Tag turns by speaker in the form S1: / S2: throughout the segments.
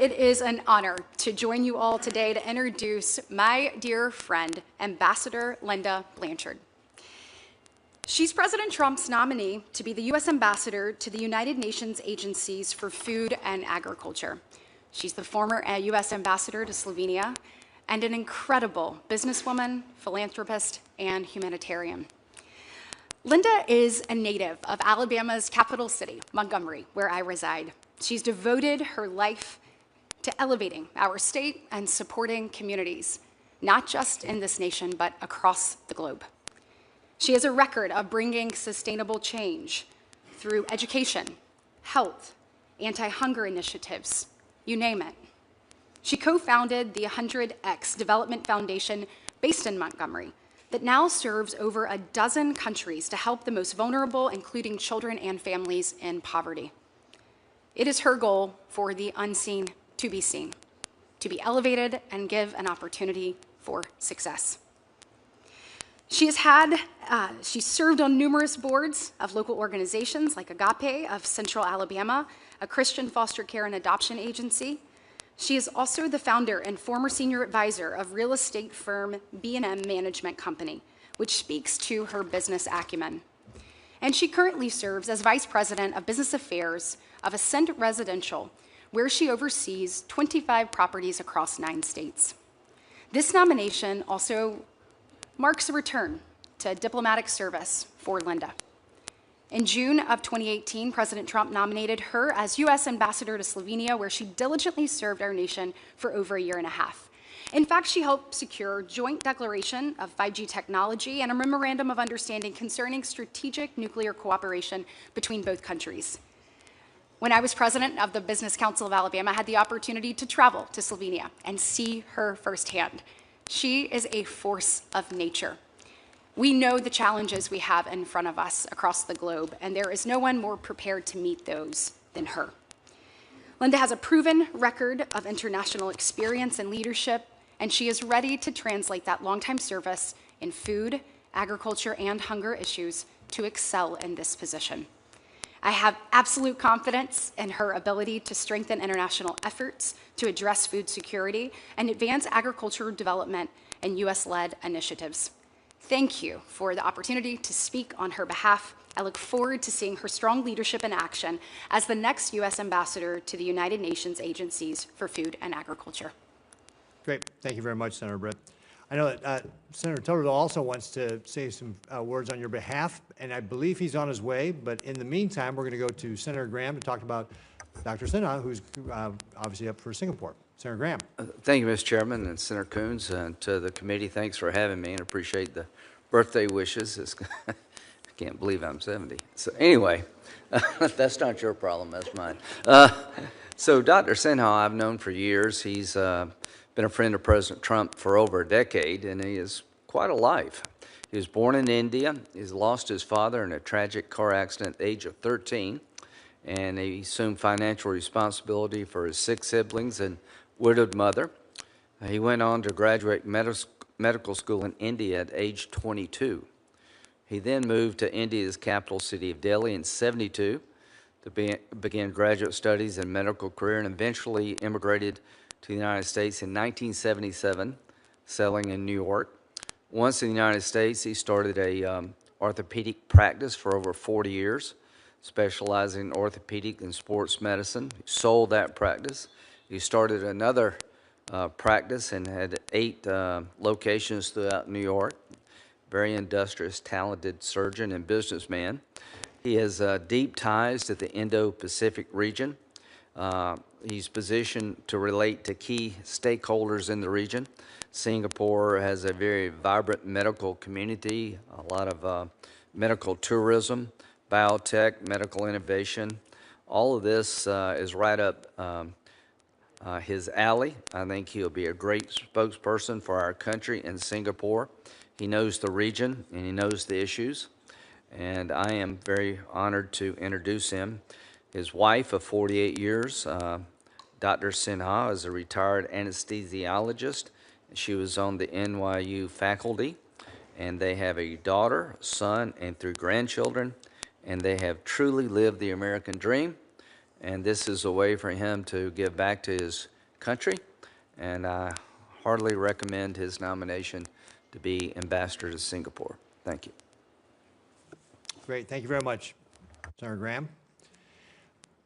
S1: it is an honor to join you all today to introduce my dear friend, Ambassador Linda Blanchard. She's President Trump's nominee to be the U.S. Ambassador to the United Nations Agencies for Food and Agriculture. She's the former U.S. Ambassador to Slovenia and an incredible businesswoman, philanthropist, and humanitarian. Linda is a native of Alabama's capital city, Montgomery, where I reside. She's devoted her life to elevating our state and supporting communities, not just in this nation, but across the globe. She has a record of bringing sustainable change through education, health, anti-hunger initiatives, you name it. She co-founded the 100X Development Foundation based in Montgomery that now serves over a dozen countries to help the most vulnerable, including children and families in poverty. It is her goal for the unseen to be seen, to be elevated and give an opportunity for success. She's served on numerous boards of local organizations like Agape of Central Alabama, a Christian foster care and adoption agency. She is also the founder and former senior advisor of real estate firm B&M Management Company, which speaks to her business acumen. And she currently serves as vice president of business affairs of Ascent Residential, where she oversees 25 properties across 9 states. This nomination also marks a return to diplomatic service for Linda. In June of 2018, President Trump nominated her as U.S. Ambassador to Slovenia, where she diligently served our nation for over a year and a half. In fact, she helped secure a joint declaration of 5G technology and a memorandum of understanding concerning strategic nuclear cooperation between both countries. When I was president of the Business Council of Alabama, I had the opportunity to travel to Slovenia and see her firsthand. She is a force of nature. We know the challenges we have in front of us across the globe, and there is no one more prepared to meet those than her. Linda has a proven record of international experience and leadership, and she is ready to translate that longtime service in food, agriculture, and hunger issues to excel in this position. I have absolute confidence in her ability to strengthen international efforts to address food security and advance agricultural development and U.S.-led initiatives. Thank you for the opportunity to speak on her behalf. I look forward to seeing her strong leadership in action as the next U.S. Ambassador to the United Nations Agencies for Food and Agriculture.
S2: Great. Thank you very much, Senator Britt. I know that Senator Tuberville also wants to say some words on your behalf, and I believe he's on his way. But in the meantime, we're going to go to Senator Graham to talk about Dr. Sinha, who's obviously up for Singapore. Senator Graham.
S3: Thank you, Mr. Chairman, and Senator Coons, and to the committee, thanks for having me, and appreciate the birthday wishes. I can't believe I'm 70. So anyway, that's not your problem, that's mine. So Dr. Sinha I've known for years. He's been a friend of President Trump for over a decade, and he is quite a life. He was born in India. He's lost his father in a tragic car accident at the age of 13, and he assumed financial responsibility for his 6 siblings and widowed mother. He went on to graduate medical school in India at age 22. He then moved to India's capital city of Delhi in 1972 to begin graduate studies and medical career, and eventually immigrated to the United States in 1977, settling in New York. Once in the United States, he started a orthopedic practice for over 40 years, specializing in orthopedic and sports medicine. He sold that practice. He started another practice and had 8 locations throughout New York. Very industrious, talented surgeon and businessman. He has deep ties to the Indo-Pacific region. He's positioned to relate to key stakeholders in the region. Singapore has a very vibrant medical community, a lot of medical tourism, biotech, medical innovation. All of this is right up his alley. I think he'll be a great spokesperson for our country in Singapore. He knows the region and he knows the issues, and I am very honored to introduce him. His wife of 48 years, Dr. Sinha, is a retired anesthesiologist. She was on the NYU faculty, and they have a daughter, son, and 3 grandchildren, and they have truly lived the American dream, and this is a way for him to give back to his country, and I heartily recommend his nomination to be ambassador to Singapore. Thank you.
S2: Great. Thank you very much, Senator Graham.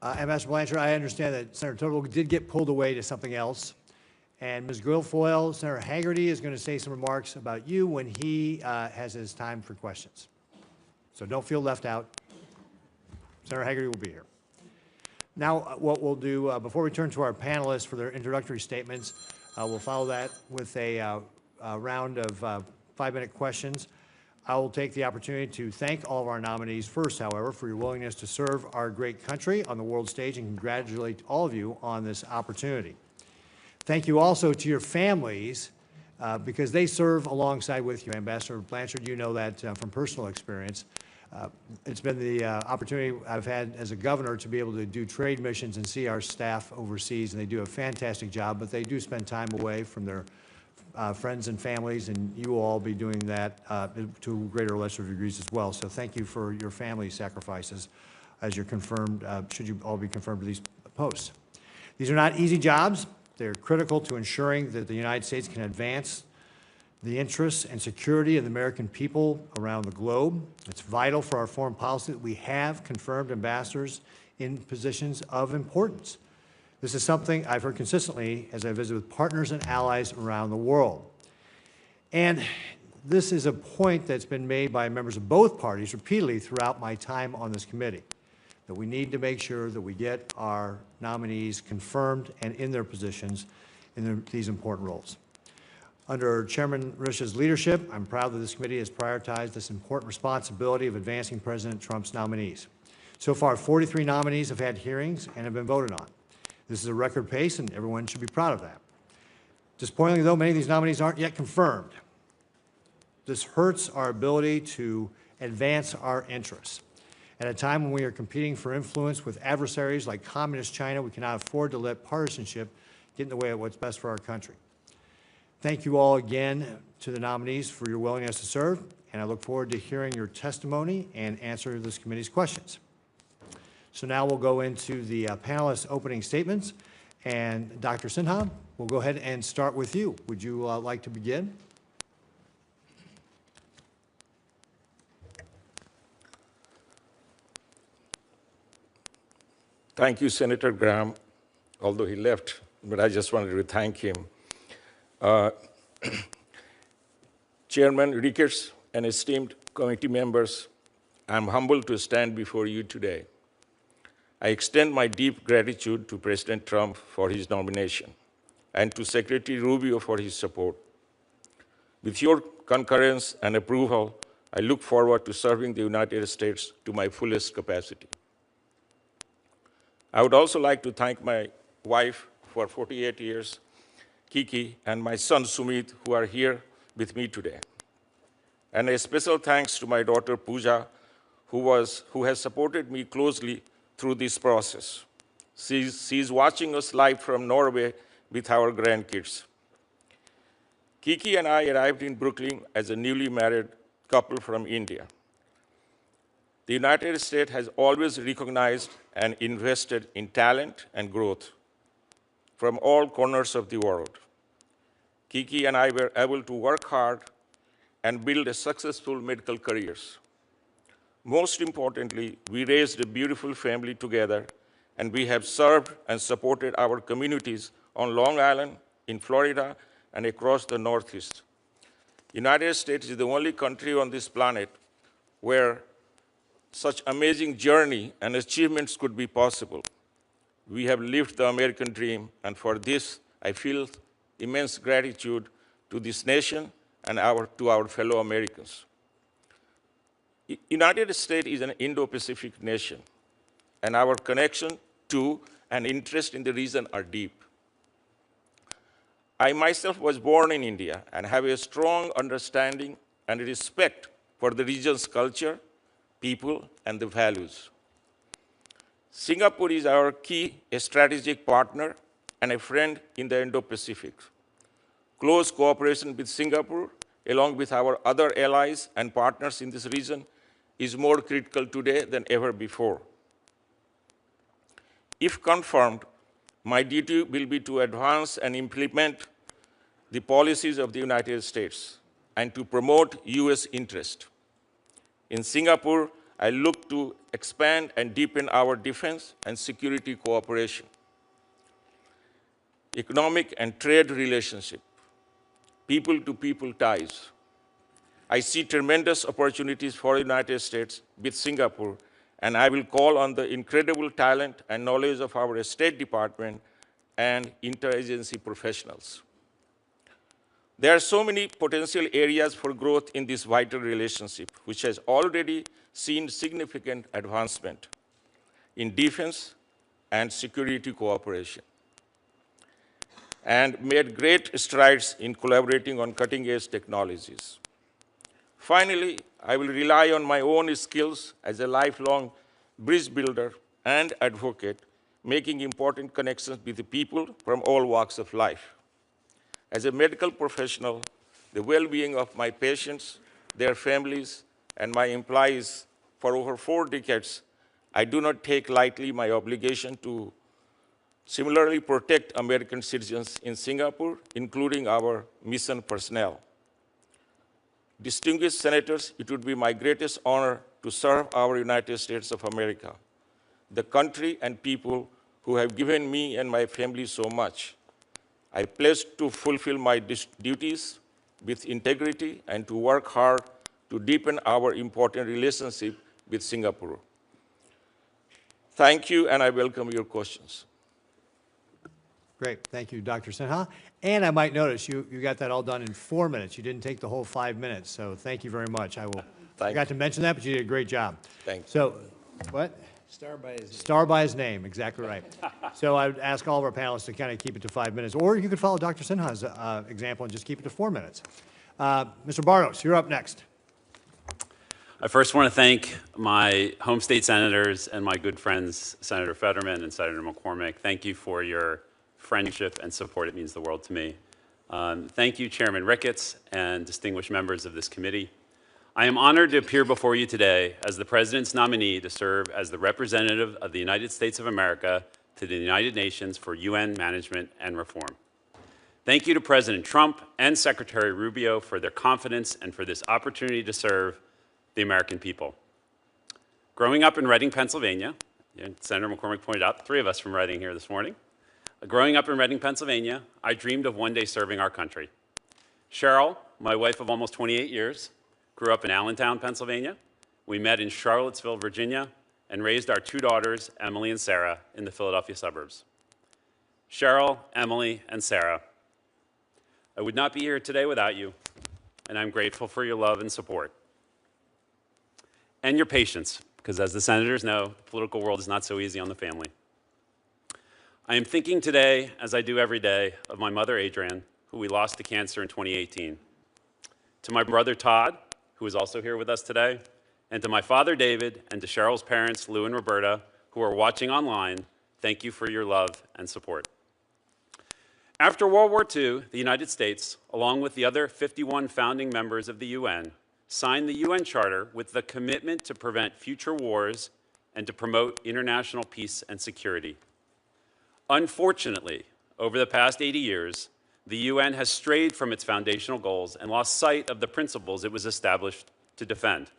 S2: Ambassador Blanchard, I understand that Senator Tuttle did get pulled away to something else. And Ms. Guilfoyle, Senator Haggerty is going to say some remarks about you when he has his time for questions. So don't feel left out. Senator Haggerty will be here. Now, what we'll do, before we turn to our panelists for their introductory statements, we'll follow that with a round of 5-minute questions. I will take the opportunity to thank all of our nominees first, however, for your willingness to serve our great country on the world stage and congratulate all of you on this opportunity. Thank you also to your families because they serve alongside with you. Ambassador Blanchard, you know that from personal experience. It's been the opportunity I've had as a governor to be able to do trade missions and see our staff overseas, and they do a fantastic job, but they do spend time away from their friends and families, and you will all be doing that to greater or lesser degrees as well. So thank you for your family sacrifices as you're confirmed, should you all be confirmed to these posts. These are not easy jobs. They're critical to ensuring that the United States can advance the interests and security of the American people around the globe. It's vital for our foreign policy that we have confirmed ambassadors in positions of importance. This is something I've heard consistently as I visit with partners and allies around the world. And this is a point that's been made by members of both parties repeatedly throughout my time on this committee, that we need to make sure that we get our nominees confirmed and in their positions in these important roles. Under Chairman Risha's leadership, I'm proud that this committee has prioritized this important responsibility of advancing President Trump's nominees. So far, 43 nominees have had hearings and have been voted on. This is a record pace, and everyone should be proud of that. Disappointingly, though, many of these nominees aren't yet confirmed. This hurts our ability to advance our interests. At a time when we are competing for influence with adversaries like Communist China, we cannot afford to let partisanship get in the way of what's best for our country. Thank you all again to the nominees for your willingness to serve, and I look forward to hearing your testimony and answer this committee's questions. So now we'll go into the panelists' opening statements, and Dr. Sinha, we'll go ahead and start with you. Would you like to begin?
S4: Thank you, Senator Graham, although he left, but I just wanted to thank him. Chairman Ricketts and esteemed committee members, I'm humbled to stand before you today. I extend my deep gratitude to President Trump for his nomination and to Secretary Rubio for his support. With your concurrence and approval, I look forward to serving the United States to my fullest capacity. I would also like to thank my wife for 48 years, Kiki, and my son Sumit, who are here with me today. And a special thanks to my daughter Pooja, who has supported me closely through this process. She's watching us live from Norway with our grandkids. Kiki and I arrived in Brooklyn as a newly married couple from India. The United States has always recognized and invested in talent and growth from all corners of the world. Kiki and I were able to work hard and build a successful medical careers. Most importantly, we raised a beautiful family together, and we have served and supported our communities on Long Island, in Florida, and across the Northeast. United States is the only country on this planet where such amazing journey and achievements could be possible. We have lived the American dream, and for this, I feel immense gratitude to this nation and to our fellow Americans. United States is an Indo-Pacific nation, and our connection to and interest in the region are deep. I myself was born in India and have a strong understanding and respect for the region's culture, people, and the values. Singapore is our key strategic partner and a friend in the Indo-Pacific. Close cooperation with Singapore, along with our other allies and partners in this region, is more critical today than ever before. If confirmed, my duty will be to advance and implement the policies of the United States and to promote U.S. interest. In Singapore, I look to expand and deepen our defense and security cooperation, economic and trade relationship, people-to-people ties. I see tremendous opportunities for the United States with Singapore, and I will call on the incredible talent and knowledge of our State Department and interagency professionals. There are so many potential areas for growth in this vital relationship, which has already seen significant advancement in defense and security cooperation, and made great strides in collaborating on cutting-edge technologies. Finally, I will rely on my own skills as a lifelong bridge builder and advocate, making important connections with the people from all walks of life. As a medical professional, the well-being of my patients, their families, and my employees for over 4 decades, I do not take lightly my obligation to similarly protect American citizens in Singapore, including our mission personnel. Distinguished senators, it would be my greatest honor to serve our United States of America, the country and people who have given me and my family so much. I pledge to fulfill my duties with integrity and to work hard to deepen our important relationship with Singapore. Thank you, and I welcome your questions.
S2: Great. Thank you, Dr. Sinha. And I might notice you got that all done in 4 minutes. You didn't take the whole 5 minutes, so thank you very much. I forgot to mention that, but you did a great job.
S4: Thank you.
S2: So, what?
S5: Star by his name.
S2: Star by his name, exactly right. So I would ask all of our panelists to kind of keep it to 5 minutes, or you could follow Dr. Sinha's example and just keep it to 4 minutes. Mr. Bartos, you're up next.
S6: I first want to thank my home state senators and my good friends, Senator Fetterman and Senator McCormick. Thank you for your friendship and support. It means the world to me. Thank you, Chairman Ricketts and distinguished members of this committee. I am honored to appear before you today as the President's nominee to serve as the representative of the United States of America to the United Nations for UN Management and Reform. Thank you to President Trump and Secretary Rubio for their confidence and for this opportunity to serve the American people. Growing up in Reading, Pennsylvania, Senator McCormick pointed out 3 of us from Reading here this morning. Growing up in Reading, Pennsylvania, I dreamed of one day serving our country. Cheryl, my wife of almost 28 years, grew up in Allentown, Pennsylvania. We met in Charlottesville, Virginia, and raised our 2 daughters, Emily and Sarah, in the Philadelphia suburbs. Cheryl, Emily, and Sarah, I would not be here today without you, and I'm grateful for your love and support. And your patience, because as the senators know, the political world is not so easy on the family. I am thinking today, as I do every day, of my mother, Adrienne, who we lost to cancer in 2018. To my brother, Todd, who is also here with us today, and to my father, David, and to Cheryl's parents, Lou and Roberta, who are watching online, thank you for your love and support. After World War II, the United States, along with the other 51 founding members of the UN, signed the UN Charter with the commitment to prevent future wars and to promote international peace and security. Unfortunately, over the past 80 years, the UN has strayed from its foundational goals and lost sight of the principles it was established to defend.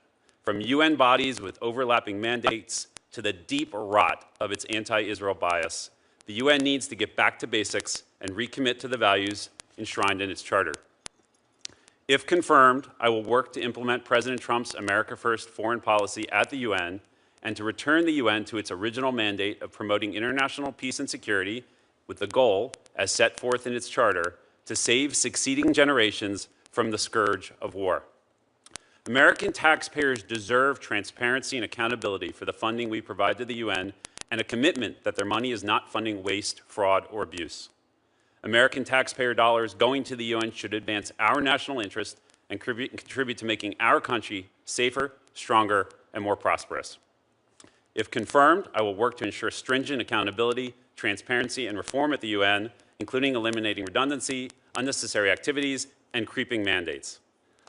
S6: From UN bodies with overlapping mandates to the deep rot of its anti-Israel bias, the UN needs to get back to basics and recommit to the values enshrined in its charter. If confirmed, I will work to implement President Trump's America First foreign policy at the UN and to return the UN to its original mandate of promoting international peace and security with the goal, as set forth in its charter, to save succeeding generations from the scourge of war. American taxpayers deserve transparency and accountability for the funding we provide to the UN and a commitment that their money is not funding waste, fraud, or abuse. American taxpayer dollars going to the UN should advance our national interest and contribute to making our country safer, stronger, and more prosperous. If confirmed, I will work to ensure stringent accountability, transparency, and reform at the UN, including eliminating redundancy, unnecessary activities, and creeping mandates.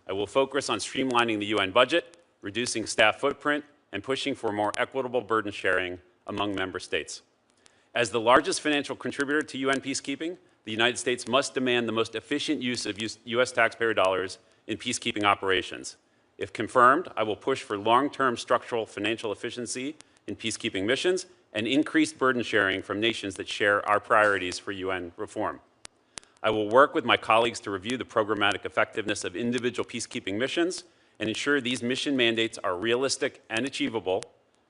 S6: I will focus on streamlining the UN budget, reducing staff footprint, and pushing for more equitable burden sharing among member states. As the largest financial contributor to UN peacekeeping, the United States must demand the most efficient use of U.S. taxpayer dollars in peacekeeping operations. If confirmed, I will push for long-term structural financial efficiency in peacekeeping missions and increased burden sharing from nations that share our priorities for UN reform. I will work with my colleagues to review the programmatic effectiveness of individual peacekeeping missions and ensure these mission mandates are realistic and achievable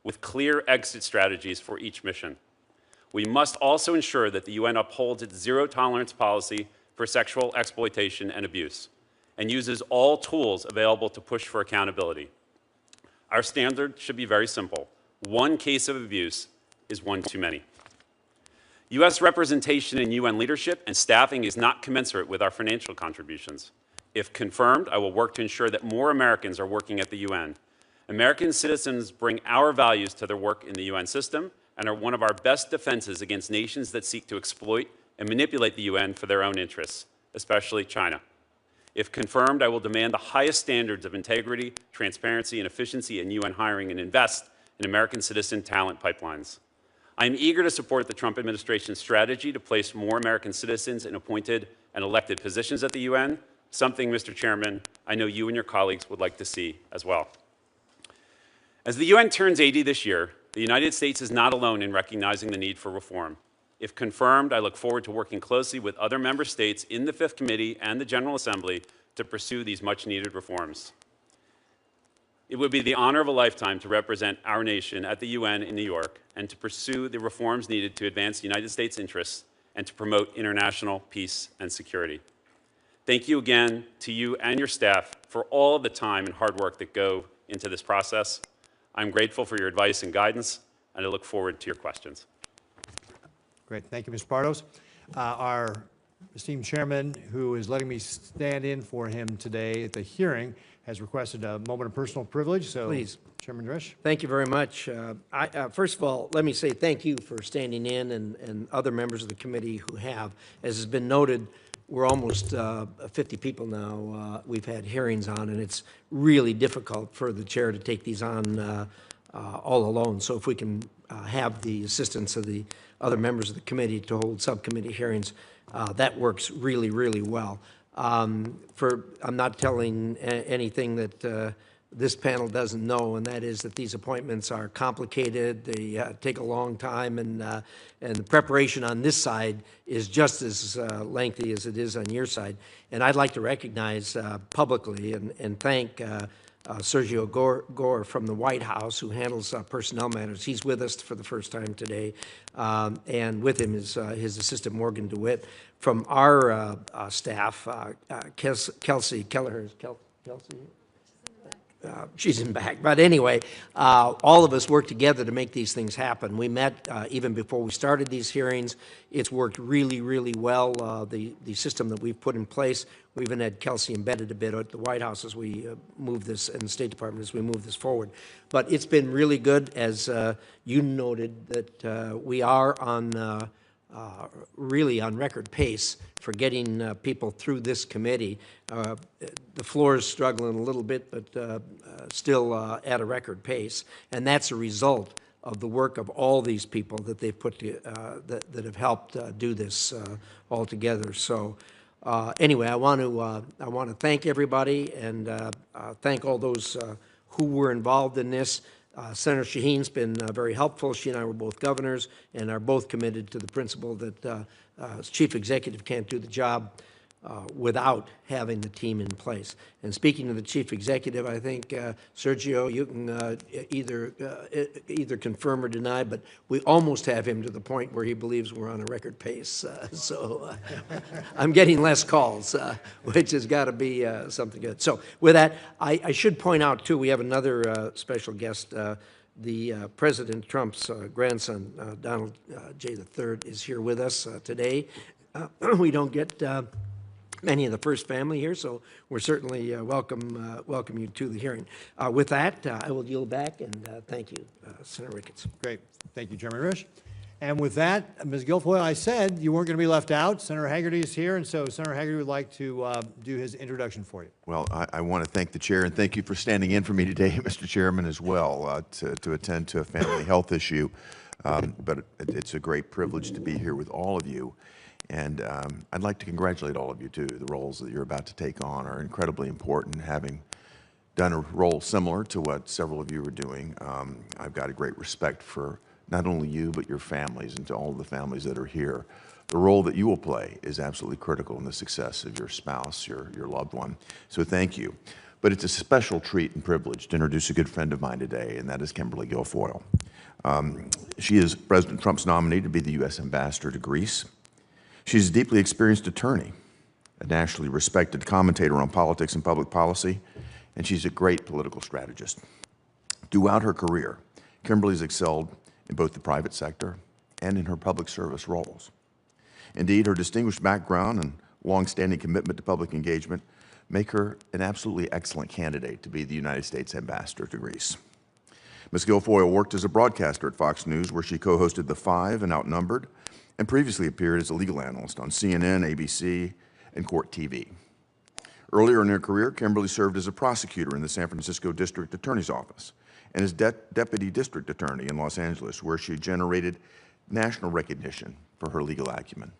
S6: with clear exit strategies for each mission. We must also ensure that the UN upholds its zero-tolerance policy for sexual exploitation and abuse and uses all tools available to push for accountability. Our standard should be very simple. One case of abuse is one too many. U.S. representation in UN leadership and staffing is not commensurate with our financial contributions. If confirmed, I will work to ensure that more Americans are working at the UN. American citizens bring our values to their work in the UN system and are one of our best defenses against nations that seek to exploit and manipulate the UN for their own interests, especially China. If confirmed, I will demand the highest standards of integrity, transparency, and efficiency in UN hiring and invest in American citizen talent pipelines. I am eager to support the Trump administration's strategy to place more American citizens in appointed and elected positions at the UN, something, Mr. Chairman, I know you and your colleagues would like to see as well. As the UN turns 80 this year, the United States is not alone in recognizing the need for reform. If confirmed, I look forward to working closely with other member states in the Fifth Committee and the General Assembly to pursue these much-needed reforms. It would be the honor of a lifetime to represent our nation at the UN in New York and to pursue the reforms needed to advance the United States' interests and to promote international peace and security. Thank you again to you and your staff for all of the time and hard work that go into this process. I'm grateful for your advice and guidance, and I look forward to your questions.
S2: Great. Thank you, Mr. Pardos. Our esteemed chairman, who is letting me stand in for him today at the hearing, has requested a moment of personal privilege. So,
S5: please.
S2: Chairman Drish.
S5: Thank you very much. First of all, let me say thank you for standing in and other members of the committee who have. As has been noted, we're almost 50 people now we've had hearings on, and it's really difficult for the chair to take these on all alone. So if we can have the assistance of the other members of the committee to hold subcommittee hearings, that works really, really well. I'm not telling anything that this panel doesn't know, and that is that these appointments are complicated. They take a long time, and the preparation on this side is just as lengthy as it is on your side. And I'd like to recognize publicly and thank Sergio Gore from the White House, who handles personnel matters. He's with us for the first time today, and with him is his assistant Morgan DeWitt. From our staff, Kelsey Kelleher. Kelsey? She's in back. But anyway, all of us work together to make these things happen. We met even before we started these hearings. It's worked really, really well, the system that we've put in place. We even had Kelsey embedded a bit at the White House as we move this, and the State Department as we move this forward. But it's been really good, as you noted, that we are on really on record pace for getting people through this committee. The floor is struggling a little bit, but still at a record pace, and that's a result of the work of all these people that they've put to, that have helped do this all together. So anyway, I want to thank everybody and thank all those who were involved in this. Senator Shaheen's been very helpful. She and I were both governors and are both committed to the principle that chief executive can't do the job without having the team in place. And speaking of the chief executive, I think, Sergio, you can either confirm or deny, but we almost have him to the point where he believes we're on a record pace. So I'm getting less calls, which has got to be something good. So with that, I should point out, too, we have another special guest. The President Trump's grandson, Donald J. III, is here with us today. We don't get many of the first family here, so we're certainly welcome you to the hearing. With that, I will yield back, and thank you, Senator Ricketts.
S2: Great. Thank you, Chairman Risch. And with that, Ms. Guilfoyle, I said you weren't going to be left out. Senator Hagerty is here, and so Senator Hagerty would like to do his introduction for you.
S7: Well, I want to thank the chair, and thank you for standing in for me today, Mr. Chairman, as well, to attend to a family health issue. But it's a great privilege to be here with all of you. And I'd like to congratulate all of you, too. The roles that you're about to take on are incredibly important. Having done a role similar to what several of you are doing, I've got a great respect for not only you, but your families, and to all of the families that are here. The role that you will play is absolutely critical in the success of your spouse, your loved one. So thank you. But it's a special treat and privilege to introduce a good friend of mine today, and that is Kimberly Guilfoyle. She is President Trump's nominee to be the U.S. Ambassador to Greece. She's a deeply experienced attorney, a nationally respected commentator on politics and public policy, and she's a great political strategist. Throughout her career, Kimberly's excelled in both the private sector and in her public service roles. Indeed, her distinguished background and long-standing commitment to public engagement make her an absolutely excellent candidate to be the United States Ambassador to Greece. Ms. Guilfoyle worked as a broadcaster at Fox News, where she co-hosted The Five and Outnumbered, and previously appeared as a legal analyst on CNN, ABC, and Court TV. Earlier in her career, Kimberly served as a prosecutor in the San Francisco District Attorney's Office and as Deputy District Attorney in Los Angeles, where she generated national recognition for her legal acumen.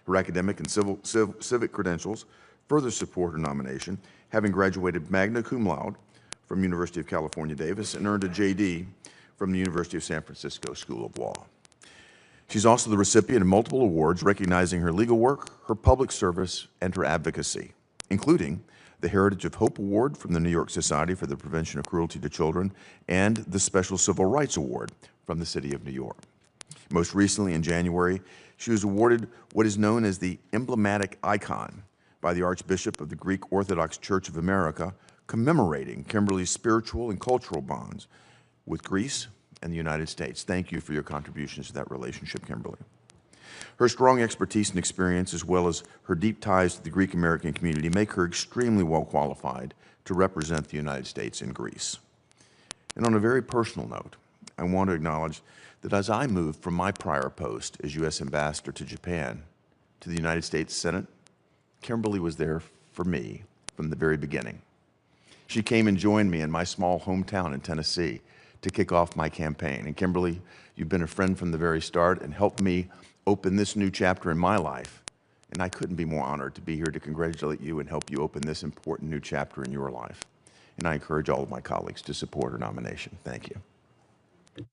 S7: Her academic and civic credentials further support her nomination, having graduated magna cum laude from University of California, Davis, and earned a JD from the University of San Francisco School of Law. She's also the recipient of multiple awards recognizing her legal work, her public service, and her advocacy, including the Heritage of Hope Award from the New York Society for the Prevention of Cruelty to Children and the Special Civil Rights Award from the City of New York. Most recently, in January, she was awarded what is known as the emblematic icon by the Archbishop of the Greek Orthodox Church of America, commemorating Kimberly's spiritual and cultural bonds with Greece and the United States. Thank you for your contributions to that relationship, Kimberly. Her strong expertise and experience, as well as her deep ties to the Greek American community, make her extremely well qualified to represent the United States in Greece. And on a very personal note, I want to acknowledge that as I moved from my prior post as U.S. Ambassador to Japan to the United States Senate, Kimberly was there for me from the very beginning. She came and joined me in my small hometown in Tennessee to kick off my campaign. And Kimberly, you've been a friend from the very start and helped me open this new chapter in my life. And I couldn't be more honored to be here to congratulate you and help you open this important new chapter in your life. And I encourage all of my colleagues to support her nomination. Thank you.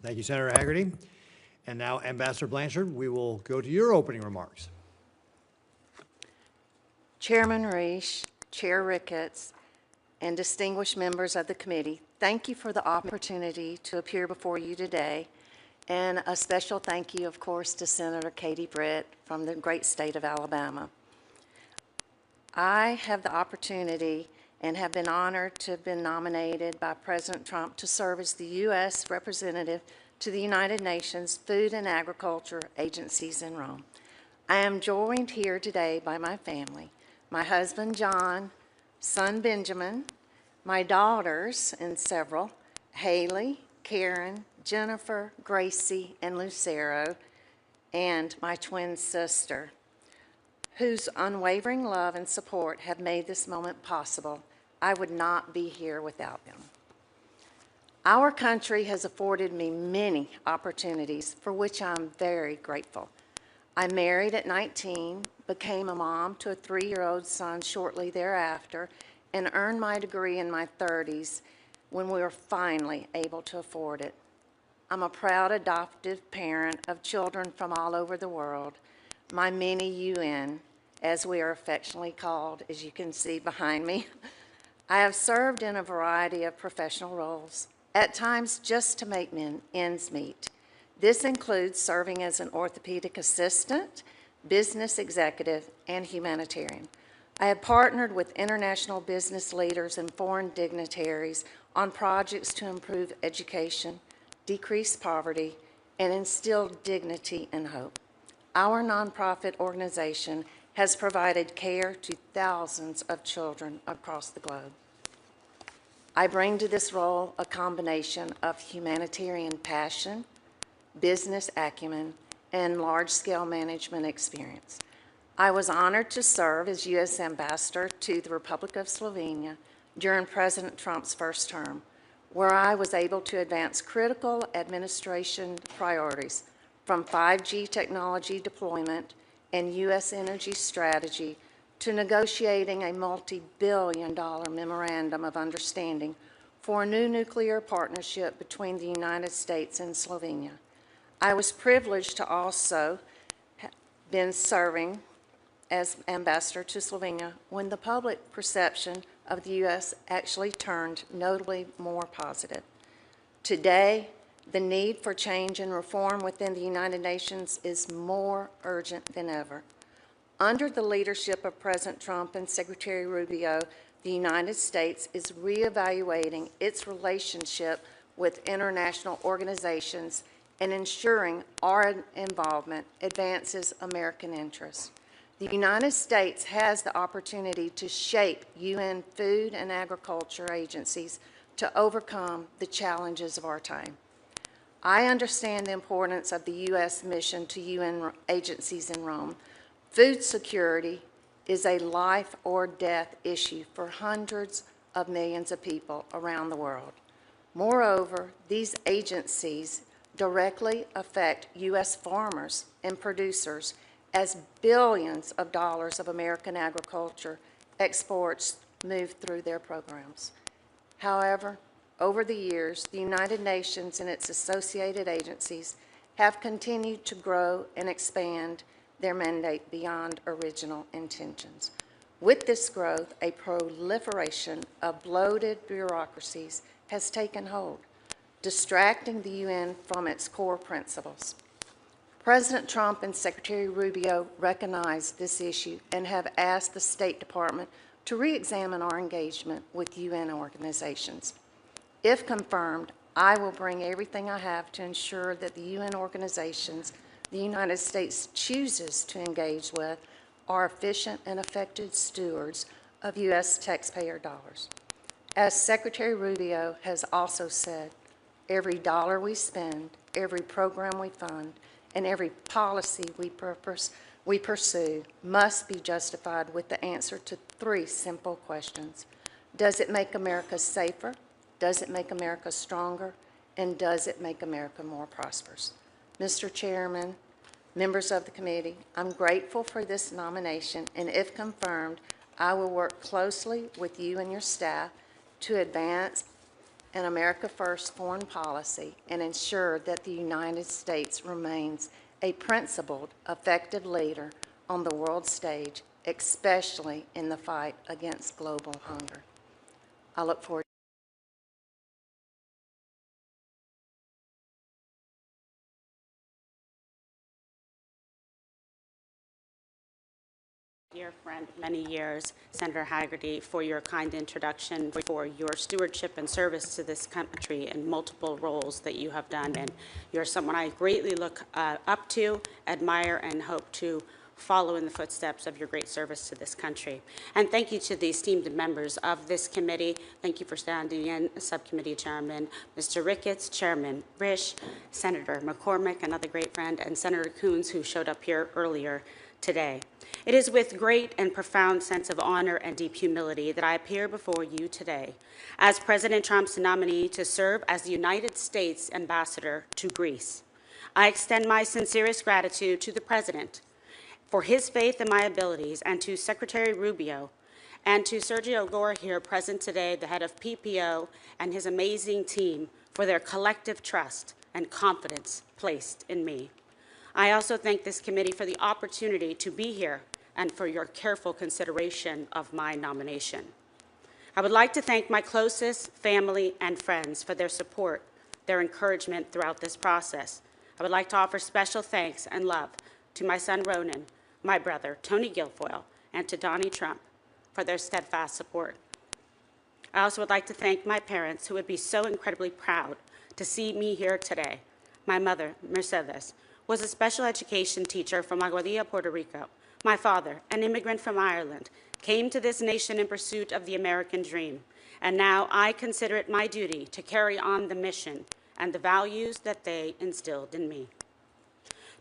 S2: Thank you, Senator Hagerty. And now, Ambassador Blanchard, we will go to your opening remarks.
S8: Chairman Reish, Chair Ricketts, and distinguished members of the committee, thank you for the opportunity to appear before you today. And a special thank you, of course, to Senator Katie Britt from the great state of Alabama. I have the opportunity and have been honored to have been nominated by President Trump to serve as the U.S. representative to the United Nations Food and Agriculture Agencies in Rome. I am joined here today by my family, my husband, John, son, Benjamin, my daughters, and several, Haley, Karen, Jennifer, Gracie, and Lucero, and my twin sister, whose unwavering love and support have made this moment possible. I would not be here without them. Our country has afforded me many opportunities for which I'm very grateful. I married at 19, became a mom to a 3-year-old son shortly thereafter, and earned my degree in my 30s when we were finally able to afford it. I'm a proud adoptive parent of children from all over the world, my mini UN, as we are affectionately called, as you can see behind me. I have served in a variety of professional roles, at times just to make ends meet. This includes serving as an orthopedic assistant, business executive, and humanitarian. I have partnered with international business leaders and foreign dignitaries on projects to improve education, decrease poverty, and instill dignity and hope. Our nonprofit organization has provided care to thousands of children across the globe. I bring to this role a combination of humanitarian passion, business acumen, and large-scale management experience. I was honored to serve as U.S. Ambassador to the Republic of Slovenia during President Trump's first term, where I was able to advance critical administration priorities from 5G technology deployment and U.S. energy strategy to negotiating a multi-billion-dollar memorandum of understanding for a new nuclear partnership between the United States and Slovenia. I was privileged to also have been serving as ambassador to Slovenia when the public perception of the U.S. actually turned notably more positive. Today, the need for change and reform within the United Nations is more urgent than ever. Under the leadership of President Trump and Secretary Rubio, the United States is reevaluating its relationship with international organizations and ensuring our involvement advances American interests. The United States has the opportunity to shape UN food and agriculture agencies to overcome the challenges of our time. I understand the importance of the U.S. mission to UN agencies in Rome. Food security is a life or death issue for hundreds of millions of people around the world. Moreover, these agencies directly affect U.S. farmers and producers as billions of dollars of American agriculture exports move through their programs. However, over the years, the United Nations and its associated agencies have continued to grow and expand their mandate beyond original intentions. With this growth, a proliferation of bloated bureaucracies has taken hold, distracting the UN from its core principles. President Trump and Secretary Rubio recognize this issue and have asked the State Department to re-examine our engagement with UN organizations. If confirmed, I will bring everything I have to ensure that the UN organizations the United States chooses to engage with are efficient and effective stewards of U.S. taxpayer dollars. As Secretary Rubio has also said, every dollar we spend, every program we fund, and every policy we pursue must be justified with the answer to three simple questions. Does it make America safer? Does it make America stronger? And does it make America more prosperous? Mr. Chairman, members of the committee, I'm grateful for this nomination, and if confirmed, I will work closely with you and your staff to advance an America First foreign policy and ensure that the United States remains a principled, effective leader on the world stage, especially in the fight against global hunger. I look forward
S9: dear friend of many years, Senator Haggerty, for your kind introduction, for your stewardship and service to this country in multiple roles that you have done. And you're someone I greatly look up to, admire, and hope to follow in the footsteps of your great service to this country. And thank you to the esteemed members of this committee. Thank you for standing in, Subcommittee Chairman Mr. Ricketts, Chairman Risch, Senator McCormick, another great friend, and Senator Coons, who showed up here earlier today. It is with great and profound sense of honor and deep humility that I appear before you today as President Trump's nominee to serve as the United States Ambassador to Greece. I extend my sincerest gratitude to the President for his faith in my abilities, and to Secretary Rubio, and to Sergio Gore here present today, the head of PPO, and his amazing team for their collective trust and confidence placed in me. I also thank this committee for the opportunity to be here and for your careful consideration of my nomination. I would like to thank my closest family and friends for their support, their encouragement throughout this process. I would like to offer special thanks and love to my son Ronan, my brother Tony Guilfoyle, and to Donnie Trump for their steadfast support. I also would like to thank my parents, who would be so incredibly proud to see me here today. My mother, Mercedes, was a special education teacher from Aguadilla, Puerto Rico. My father, an immigrant from Ireland, came to this nation in pursuit of the American dream, and now I consider it my duty to carry on the mission and the values that they instilled in me.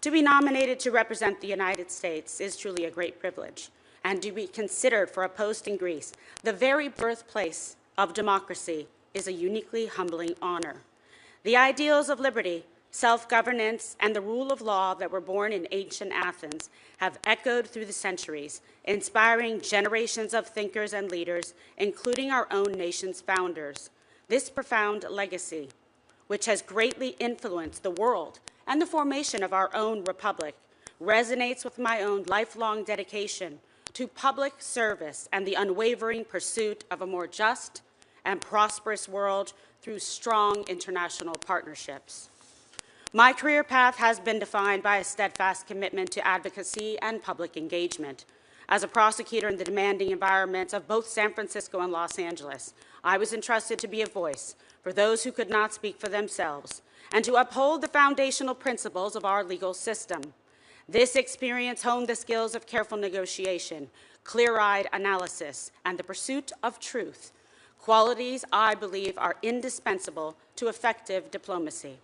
S9: To be nominated to represent the United States is truly a great privilege, and to be considered for a post in Greece, the very birthplace of democracy, is a uniquely humbling honor. The ideals of liberty, self-governance, and the rule of law that were born in ancient Athens have echoed through the centuries, inspiring generations of thinkers and leaders, including our own nation's founders. This profound legacy, which has greatly influenced the world and the formation of our own republic, resonates with my own lifelong dedication to public service and the unwavering pursuit of a more just and prosperous world through strong international partnerships. My career path has been defined by a steadfast commitment to advocacy and public engagement. As a prosecutor in the demanding environments of both San Francisco and Los Angeles, I was entrusted to be a voice for those who could not speak for themselves and to uphold the foundational principles of our legal system. This experience honed the skills of careful negotiation, clear-eyed analysis, and the pursuit of truth, qualities I believe are indispensable to effective diplomacy.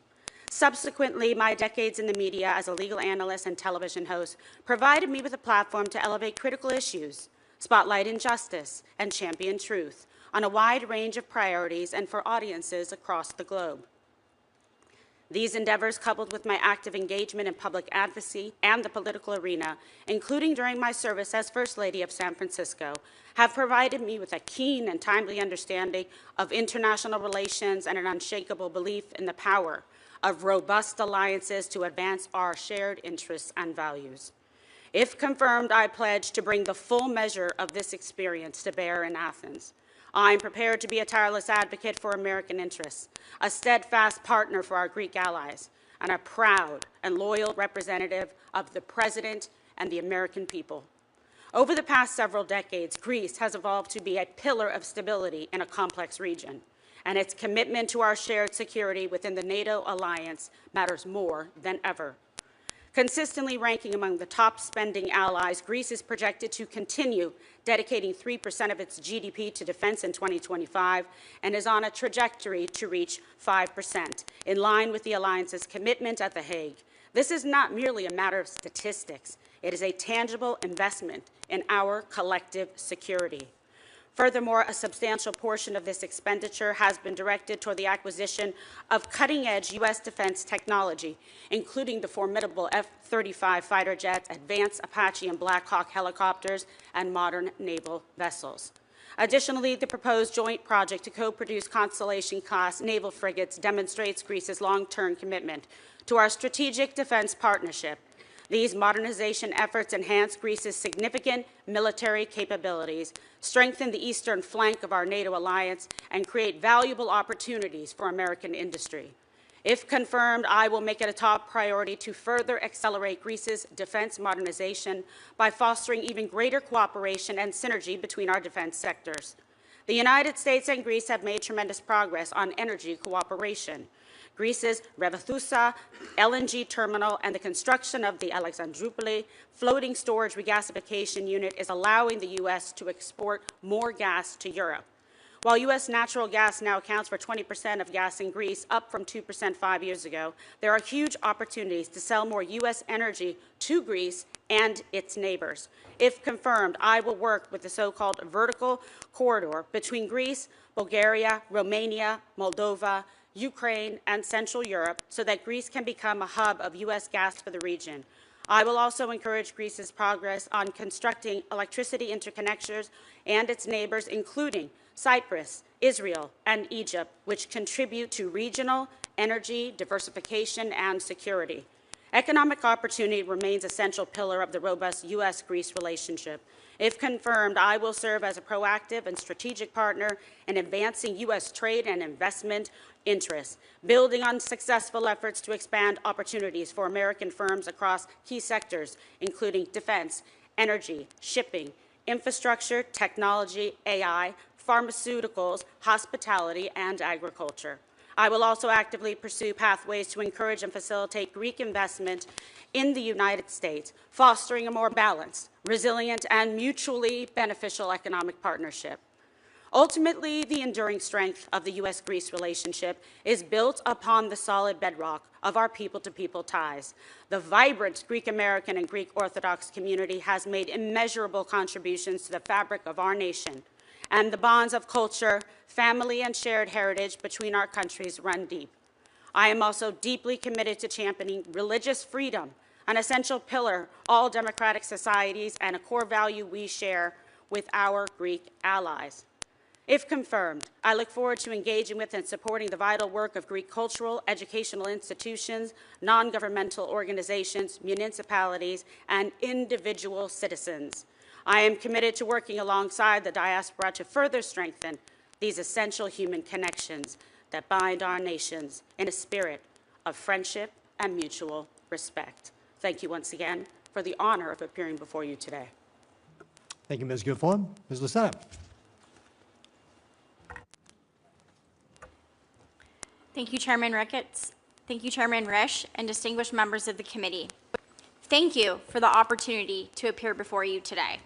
S9: Subsequently, my decades in the media as a legal analyst and television host provided me with a platform to elevate critical issues, spotlight injustice, and champion truth on a wide range of priorities and for audiences across the globe. These endeavors, coupled with my active engagement in public advocacy and the political arena, including during my service as First Lady of San Francisco, have provided me with a keen and timely understanding of international relations and an unshakable belief in the power of robust alliances to advance our shared interests and values. If confirmed, I pledge to bring the full measure of this experience to bear in Athens. I am prepared to be a tireless advocate for American interests, a steadfast partner for our Greek allies, and a proud and loyal representative of the President and the American people. Over the past several decades, Greece has evolved to be a pillar of stability in a complex region, and its commitment to our shared security within the NATO alliance matters more than ever. Consistently ranking among the top spending allies, Greece is projected to continue dedicating 3% of its GDP to defense in 2025 and is on a trajectory to reach 5%, in line with the alliance's commitment at The Hague. This is not merely a matter of statistics. It is a tangible investment in our collective security. Furthermore, a substantial portion of this expenditure has been directed toward the acquisition of cutting-edge U.S. defense technology, including the formidable F-35 fighter jets, advanced Apache and Black Hawk helicopters, and modern naval vessels. Additionally, the proposed joint project to co-produce Constellation-class naval frigates demonstrates Greece's long-term commitment to our strategic defense partnership. These modernization efforts enhance Greece's significant military capabilities, strengthen the eastern flank of our NATO alliance, and create valuable opportunities for American industry. If confirmed, I will make it a top priority to further accelerate Greece's defense modernization by fostering even greater cooperation and synergy between our defense sectors. The United States and Greece have made tremendous progress on energy cooperation. Greece's Revithoussa LNG terminal and the construction of the Alexandroupoli floating storage regasification unit is allowing the U.S. to export more gas to Europe. While U.S. natural gas now accounts for 20% of gas in Greece, up from 2% 5 years ago, there are huge opportunities to sell more U.S. energy to Greece and its neighbors. If confirmed, I will work with the so-called vertical corridor between Greece, Bulgaria, Romania, Moldova, Ukraine, and Central Europe so that Greece can become a hub of U.S. gas for the region. I will also encourage Greece's progress on constructing electricity interconnectors and its neighbors, including Cyprus, Israel, and Egypt, which contribute to regional energy diversification and security. Economic opportunity remains a central pillar of the robust U.S.-Greece relationship. If confirmed, I will serve as a proactive and strategic partner in advancing U.S. trade and investment interests, building on successful efforts to expand opportunities for American firms across key sectors, including defense, energy, shipping, infrastructure, technology, AI, pharmaceuticals, hospitality, and agriculture. I will also actively pursue pathways to encourage and facilitate Greek investment in the United States, fostering a more balanced, resilient, and mutually beneficial economic partnership. Ultimately, the enduring strength of the U.S.-Greece relationship is built upon the solid bedrock of our people-to-people ties. The vibrant Greek-American and Greek Orthodox community has made immeasurable contributions to the fabric of our nation, and the bonds of culture, family, and shared heritage between our countries run deep. I am also deeply committed to championing religious freedom, an essential pillar all democratic societies and a core value we share with our Greek allies. If confirmed, I look forward to engaging with and supporting the vital work of Greek cultural, educational institutions, non-governmental organizations, municipalities, and individual citizens. I am committed to working alongside the diaspora to further strengthen these essential human connections that bind our nations in a spirit of friendship and mutual respect. Thank you once again for the honor of appearing before you today.
S2: Thank you, Ms. Guilfoyle. Ms. Lucena.
S10: Thank you, Chairman Ricketts. Thank you, Chairman Risch, and distinguished members of the committee. Thank you for the opportunity to appear before you today.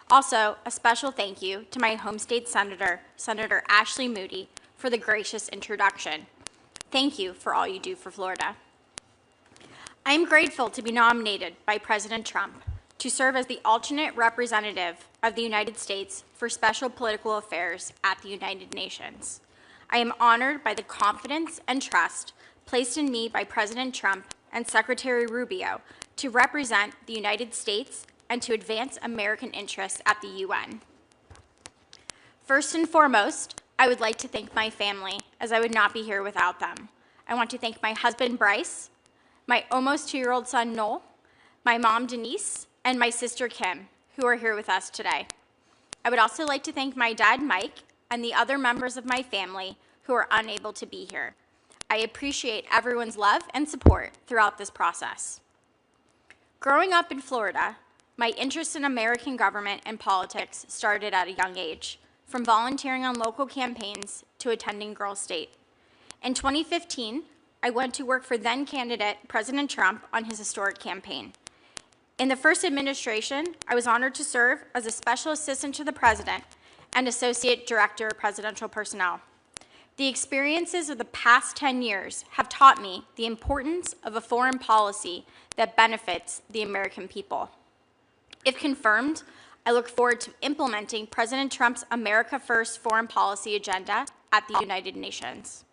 S10: Also, a special thank you to my home state senator, Senator Ashley Moody, for the gracious introduction. Thank you for all you do for Florida. I am grateful to be nominated by President Trump to serve as the alternate representative of the United States for Special Political Affairs at the United Nations. I am honored by the confidence and trust placed in me by President Trump and Secretary Rubio to represent the United States and to advance American interests at the UN. First and foremost, I would like to thank my family, as I would not be here without them. I want to thank my husband, Bryce, my almost 2-year-old son, Noel, my mom, Denise, and my sister, Kim, who are here with us today. I would also like to thank my dad, Mike, and the other members of my family who are unable to be here. I appreciate everyone's love and support throughout this process. Growing up in Florida, my interest in American government and politics started at a young age, from volunteering on local campaigns to attending Girl State. In 2015, I went to work for then-candidate President Trump on his historic campaign. In the first administration, I was honored to serve as a special assistant to the president and associate director of presidential personnel. The experiences of the past 10 years have taught me the importance of a foreign policy that benefits the American people. If confirmed, I look forward to implementing President Trump's America First foreign policy agenda at the United Nations.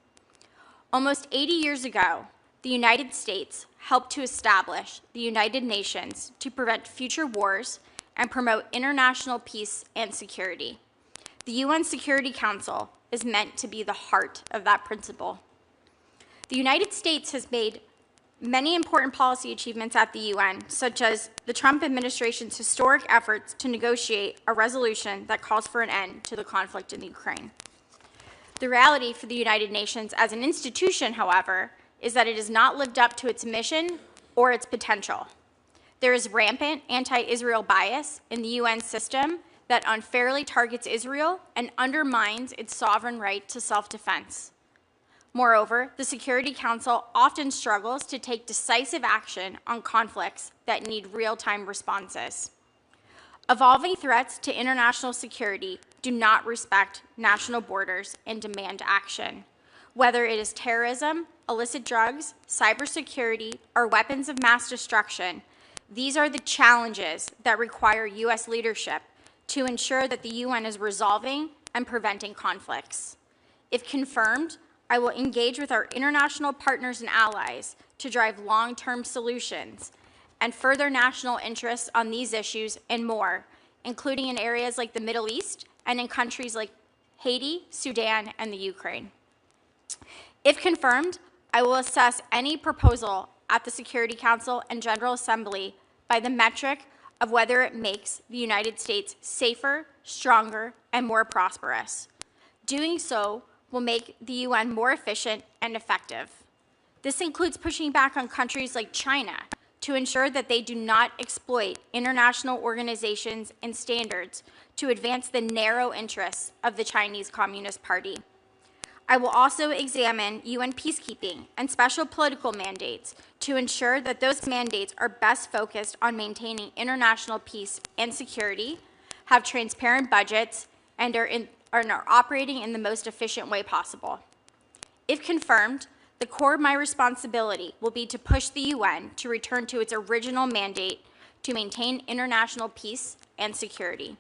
S10: Almost 80 years ago, the United States helped to establish the United Nations to prevent future wars and promote international peace and security. The UN Security Council is meant to be the heart of that principle. The United States has made many important policy achievements at the UN, such as the Trump administration's historic efforts to negotiate a resolution that calls for an end to the conflict in Ukraine. The reality for the United Nations as an institution, however, is that it has not lived up to its mission or its potential. There is rampant anti-Israel bias in the UN system that unfairly targets Israel and undermines its sovereign right to self-defense. Moreover, the Security Council often struggles to take decisive action on conflicts that need real-time responses. Evolving threats to international security do not respect national borders and demand action. Whether it is terrorism, illicit drugs, cybersecurity, or weapons of mass destruction, these are the challenges that require U.S. leadership to ensure that the UN is resolving and preventing conflicts. If confirmed, I will engage with our international partners and allies to drive long-term solutions and further national interests on these issues and more, including in areas like the Middle East and in countries like Haiti, Sudan, and the Ukraine. If confirmed, I will assess any proposal at the Security Council and General Assembly by the metric of whether it makes the United States safer, stronger, and more prosperous. Doing so will make the UN more efficient and effective. This includes pushing back on countries like China to ensure that they do not exploit international organizations and standards to advance the narrow interests of the Chinese Communist Party. I will also examine UN peacekeeping and special political mandates to ensure that those mandates are best focused on maintaining international peace and security, have transparent budgets, and are operating in the most efficient way possible. If confirmed, the core of my responsibility will be to push the UN to return to its original mandate to maintain international peace and security.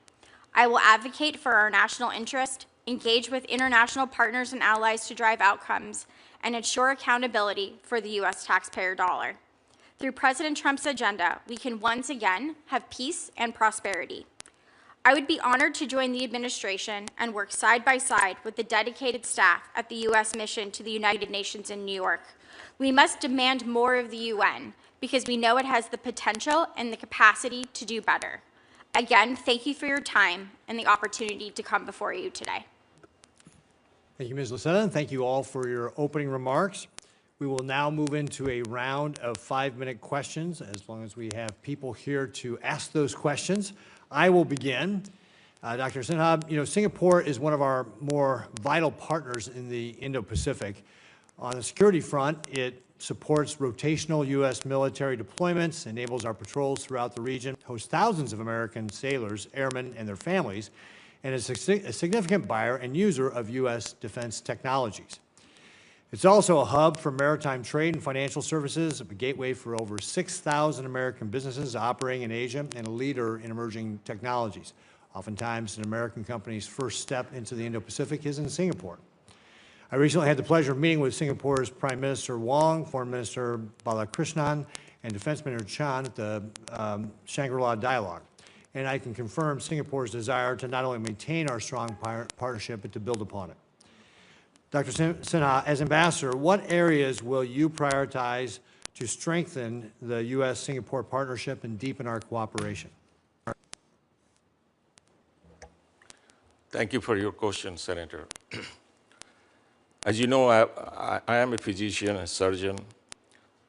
S10: I will advocate for our national interest, engage with international partners and allies to drive outcomes, and ensure accountability for the U.S. taxpayer dollar. Through President Trump's agenda, we can once again have peace and prosperity. I would be honored to join the administration and work side by side with the dedicated staff at the U.S. mission to the United Nations in New York. We must demand more of the UN because we know it has the potential and the capacity to do better. Again, thank you for your time and the opportunity to come before you today.
S2: Thank you, Ms. Lucena, and thank you all for your opening remarks. We will now move into a round of 5-minute questions, as long as we have people here to ask those questions. I will begin. Dr. Sinha, Singapore is one of our more vital partners in the Indo-Pacific. On the security front, it supports rotational U.S. military deployments, enables our patrols throughout the region, hosts thousands of American sailors, airmen, and their families, and is a significant buyer and user of U.S. defense technologies. It's also a hub for maritime trade and financial services, a gateway for over 6,000 American businesses operating in Asia, and a leader in emerging technologies. Oftentimes, an American company's first step into the Indo-Pacific is in Singapore. I recently had the pleasure of meeting with Singapore's Prime Minister Wong, Foreign Minister Balakrishnan, and Defense Minister Chan at the Shangri-La Dialogue. And I can confirm Singapore's desire to not only maintain our strong partnership, but to build upon it. Dr. Sinha, as ambassador, what areas will you prioritize to strengthen the U.S.-Singapore partnership and deepen our cooperation?
S4: Thank you for your question, Senator. As you know, I am a physician, a surgeon,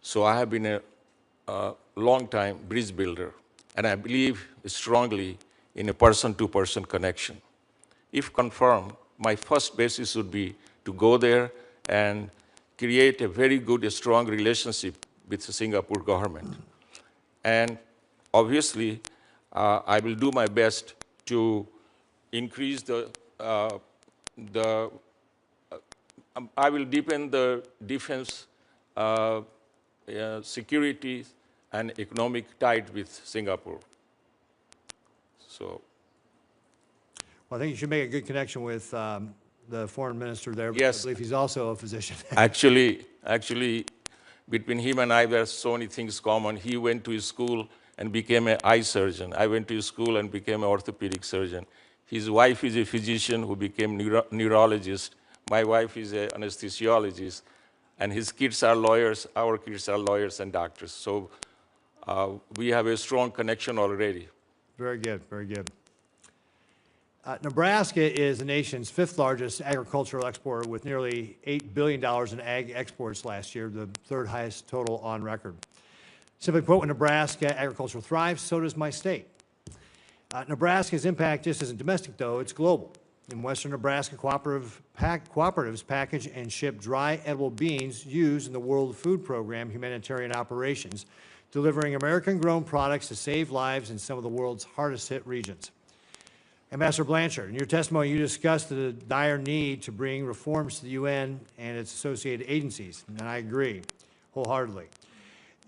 S4: so I have been a long-time bridge builder, and I believe strongly in a person-to-person connection. If confirmed, my first basis would be to go there and create a very good, strong relationship with the Singapore government. And obviously, I will do my best to increase I will deepen the defense, security, and economic ties with Singapore. So,
S2: Well, I think you should make a good connection with the foreign minister there.
S4: Yes.
S2: I believe he's also a physician.
S4: actually, between him and I, there are so many things common. He went to his school and became an eye surgeon. I went to his school and became an orthopedic surgeon. His wife is a physician who became neurologist. My wife is an anesthesiologist. And his kids are lawyers. Our kids are lawyers and doctors. So we have a strong connection already.
S2: Very good, very good. Nebraska is the nation's 5th largest agricultural exporter with nearly $8 billion in ag exports last year, the 3rd highest total on record. Simply put, when Nebraska agriculture thrives, so does my state. Nebraska's impact just isn't domestic, though, it's global. In western Nebraska, cooperatives package and ship dry edible beans used in the World Food Program humanitarian operations, delivering American-grown products to save lives in some of the world's hardest-hit regions. Ambassador Blanchard, in your testimony, you discussed the dire need to bring reforms to the UN and its associated agencies, and I agree wholeheartedly.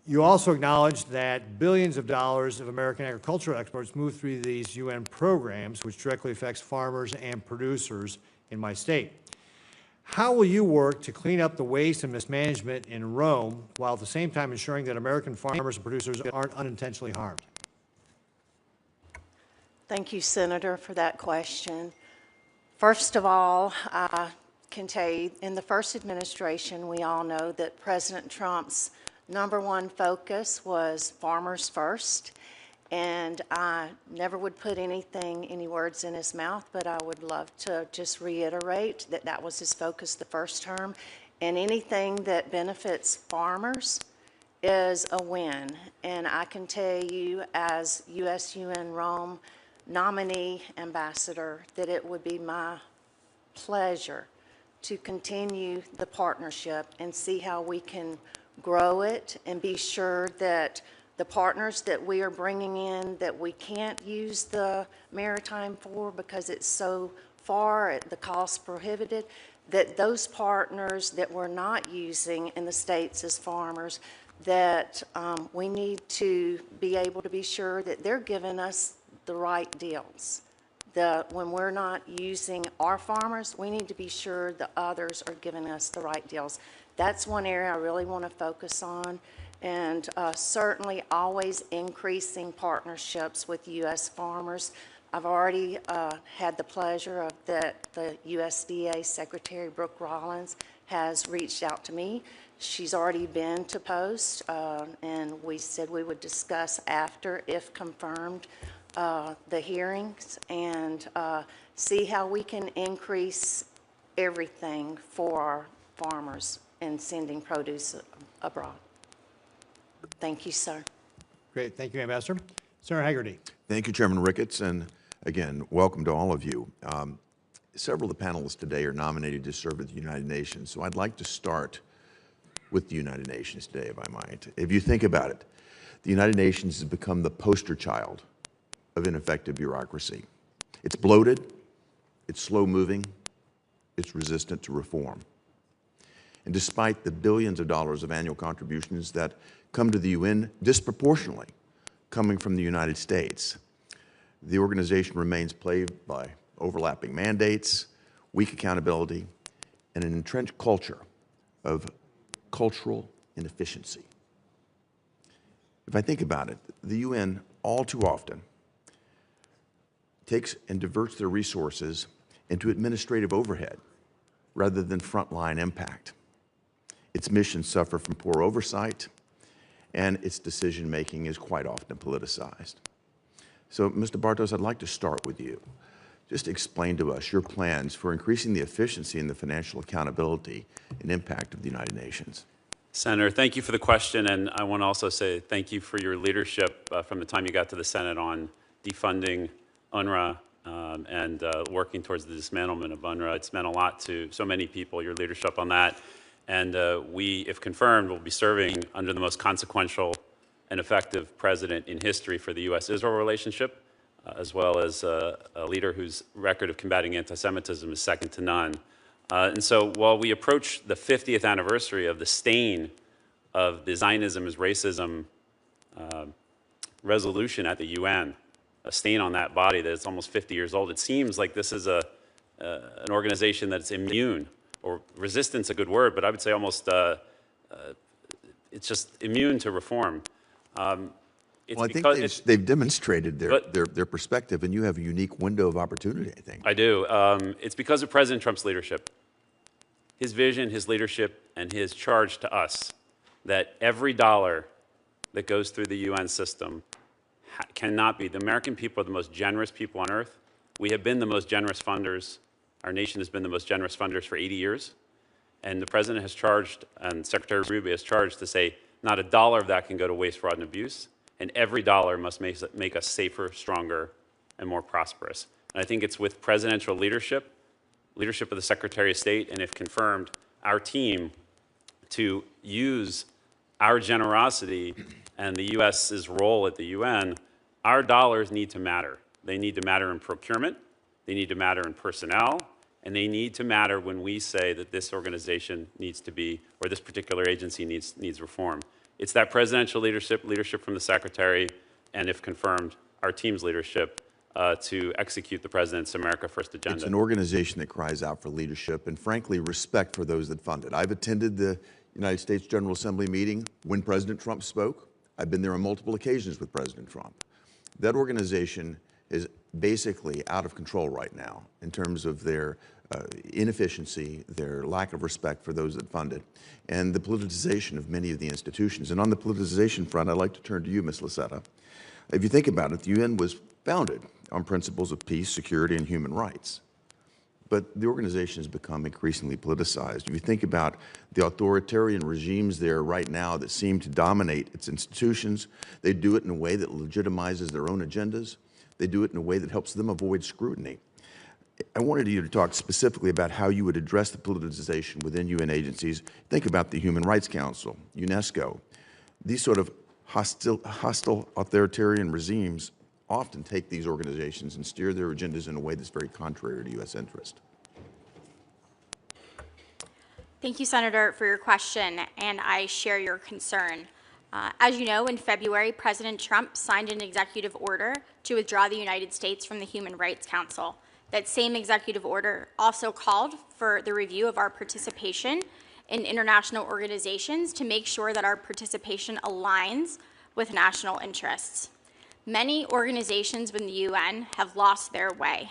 S2: You also acknowledged that billions of dollars of American agricultural exports move through these UN programs, which directly affects farmers and producers in my state. How will you work to clean up the waste and mismanagement in Rome, while at the same time ensuring that American farmers and producers aren't unintentionally harmed?
S8: Thank you, Senator, for that question. First of all, I can tell you, in the first administration, we all know that President Trump's #1 focus was farmers first, and I never would put any words in his mouth, but I would love to just reiterate that that was his focus the first term, and anything that benefits farmers is a win. And I can tell you, as US-UN Rome nominee ambassador, that it would be my pleasure to continue the partnership and see how we can grow it and be sure that the partners that we are bringing in that we can't use the maritime for because it's so far at the cost prohibited, that those partners that we're not using in the states as farmers, that we need to be able to be sure that they're giving us the right deals, when we're not using our farmers, we need to be sure the others are giving us the right deals. That's one area I really want to focus on, and certainly always increasing partnerships with U.S. farmers. I've already had the pleasure of that the USDA Secretary Brooke Rollins has reached out to me. She's already been to Post, and we said we would discuss after, if confirmed, the hearings and see how we can increase everything for our farmers and sending produce abroad. Thank you, sir.
S2: Great. Thank you, Ambassador. Senator Haggerty.
S7: Thank you, Chairman Ricketts, and again, welcome to all of you. Several of the panelists today are nominated to serve at the United Nations, so I'd like to start with the United Nations today, if I might. If you think about it, the United Nations has become the poster child of ineffective bureaucracy. It's bloated, it's slow-moving, it's resistant to reform. And despite the billions of dollars of annual contributions that come to the UN disproportionately coming from the United States, the organization remains plagued by overlapping mandates, weak accountability, and an entrenched culture of cultural inefficiency. If I think about it, the UN all too often takes and diverts their resources into administrative overhead rather than frontline impact. Its missions suffer from poor oversight, and its decision-making is quite often politicized. So, Mr. Bartos, I'd like to start with you. Just explain to us your plans for increasing the efficiency and the financial accountability and impact of the United Nations.
S6: Senator, thank you for the question, and I want to also say thank you for your leadership from the time you got to the Senate on defunding UNRWA and working towards the dismantlement of UNRWA. It's meant a lot to so many people, your leadership on that. And we, if confirmed, will be serving under the most consequential and effective president in history for the U.S.-Israel relationship, as well as a leader whose record of combating anti-Semitism is second to none. And so while we approach the 50th anniversary of the stain of the Zionism is racism resolution at the UN, a stain on that body that is almost 50 years old, it seems like this is an organization that's immune, or resistance, a good word, but I would say almost it's just immune to reform.
S7: Well, I think they've demonstrated their perspective, and you have a unique window of opportunity, I think.
S6: I do. It's because of President Trump's leadership, his vision, his leadership, and his charge to us that every dollar that goes through the UN system cannot be. The American people are the most generous people on earth. We have been the most generous funders. Our nation has been the most generous funders for 80 years. And the President has charged, and Secretary Rubio has charged to say not a dollar of that can go to waste, fraud, and abuse. And every dollar must make us safer, stronger, and more prosperous. And I think it's with presidential leadership, leadership of the Secretary of State, and if confirmed, our team to use our generosity and the U.S.'s role at the UN, our dollars need to matter. They need to matter in procurement, they need to matter in personnel, and they need to matter when we say that this organization needs to be, or this particular agency needs reform. It's that presidential leadership from the Secretary, and if confirmed, our team's leadership to execute the President's America First agenda.
S7: It's an organization that cries out for leadership and, frankly, respect for those that fund it. I've attended the United States General Assembly meeting when President Trump spoke. I've been there on multiple occasions with President Trump. That organization is basically out of control right now in terms of their inefficiency, their lack of respect for those that fund it, and the politicization of many of the institutions. And on the politicization front, I'd like to turn to you, Ms. Laseta. If you think about it, the UN was founded on principles of peace, security, and human rights. But the organization has become increasingly politicized. If you think about the authoritarian regimes there right now that seem to dominate its institutions, they do it in a way that legitimizes their own agendas. They do it in a way that helps them avoid scrutiny. I wanted you to talk specifically about how you would address the politicization within UN agencies. Think about the Human Rights Council, UNESCO. These sort of hostile authoritarian regimes often take these organizations and steer their agendas in a way that's very contrary to U.S. interest.
S10: Thank you, Senator, for your question, and I share your concern. As you know, in February, President Trump signed an executive order to withdraw the United States from the Human Rights Council. That same executive order also called for the review of our participation in international organizations to make sure that our participation aligns with national interests. Many organizations within the UN have lost their way.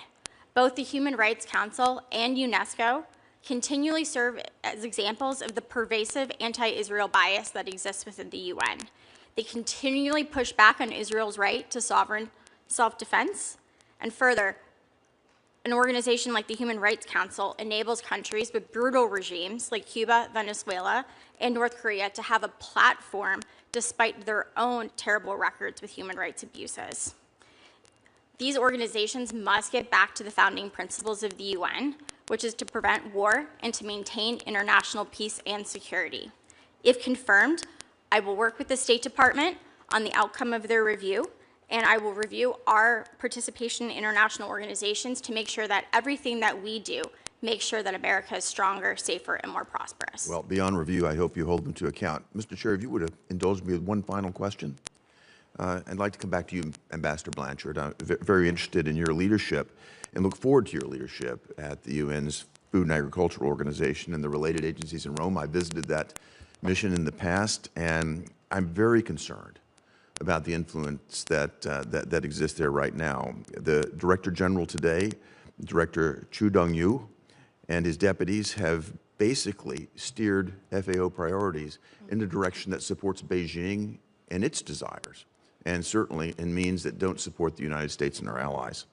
S10: Both the Human Rights Council and UNESCO continually serve as examples of the pervasive anti-Israel bias that exists within the UN. They continually push back on Israel's right to sovereign self-defense. And further, an organization like the Human Rights Council enables countries with brutal regimes like Cuba, Venezuela, and North Korea to have a platform despite their own terrible records with human rights abuses. These organizations must get back to the founding principles of the UN, which is to prevent war and to maintain international peace and security. If confirmed, I will work with the State Department on the outcome of their review, and I will review our participation in international organizations to make sure that everything that we do makes sure that America is stronger, safer, and more prosperous.
S7: Well, beyond review, I hope you hold them to account. Mr. Chair, if you would indulge me with one final question. I'd like to come back to you, Ambassador Blanchard. I'm very interested in your leadership and look forward to your leadership at the UN's Food and Agricultural Organization and the related agencies in Rome. I visited that mission in the past, and I'm very concerned about the influence that exists there right now. The Director General today, Director Chu Dong-yu, and his deputies have basically steered FAO priorities in a direction that supports Beijing and its desires, and certainly in means that don't support the United States and our allies.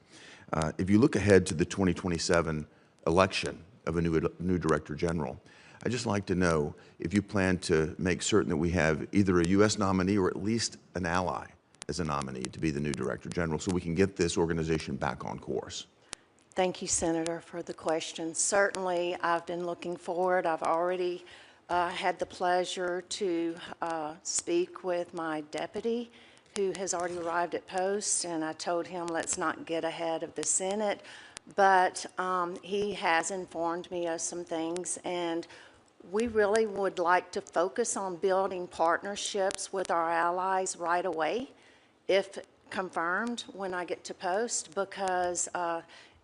S7: If you look ahead to the 2027 election of a new Director General, I'd just like to know if you plan to make certain that we have either a U.S. nominee or at least an ally as a nominee to be the new Director General so we can get this organization back on course.
S8: Thank you, Senator, for the question. Certainly, I've been looking forward. I've already had the pleasure to speak with my deputy, who has already arrived at post, and I told him let's not get ahead of the Senate, but he has informed me of some things, and we really would like to focus on building partnerships with our allies right away, if confirmed when I get to post, because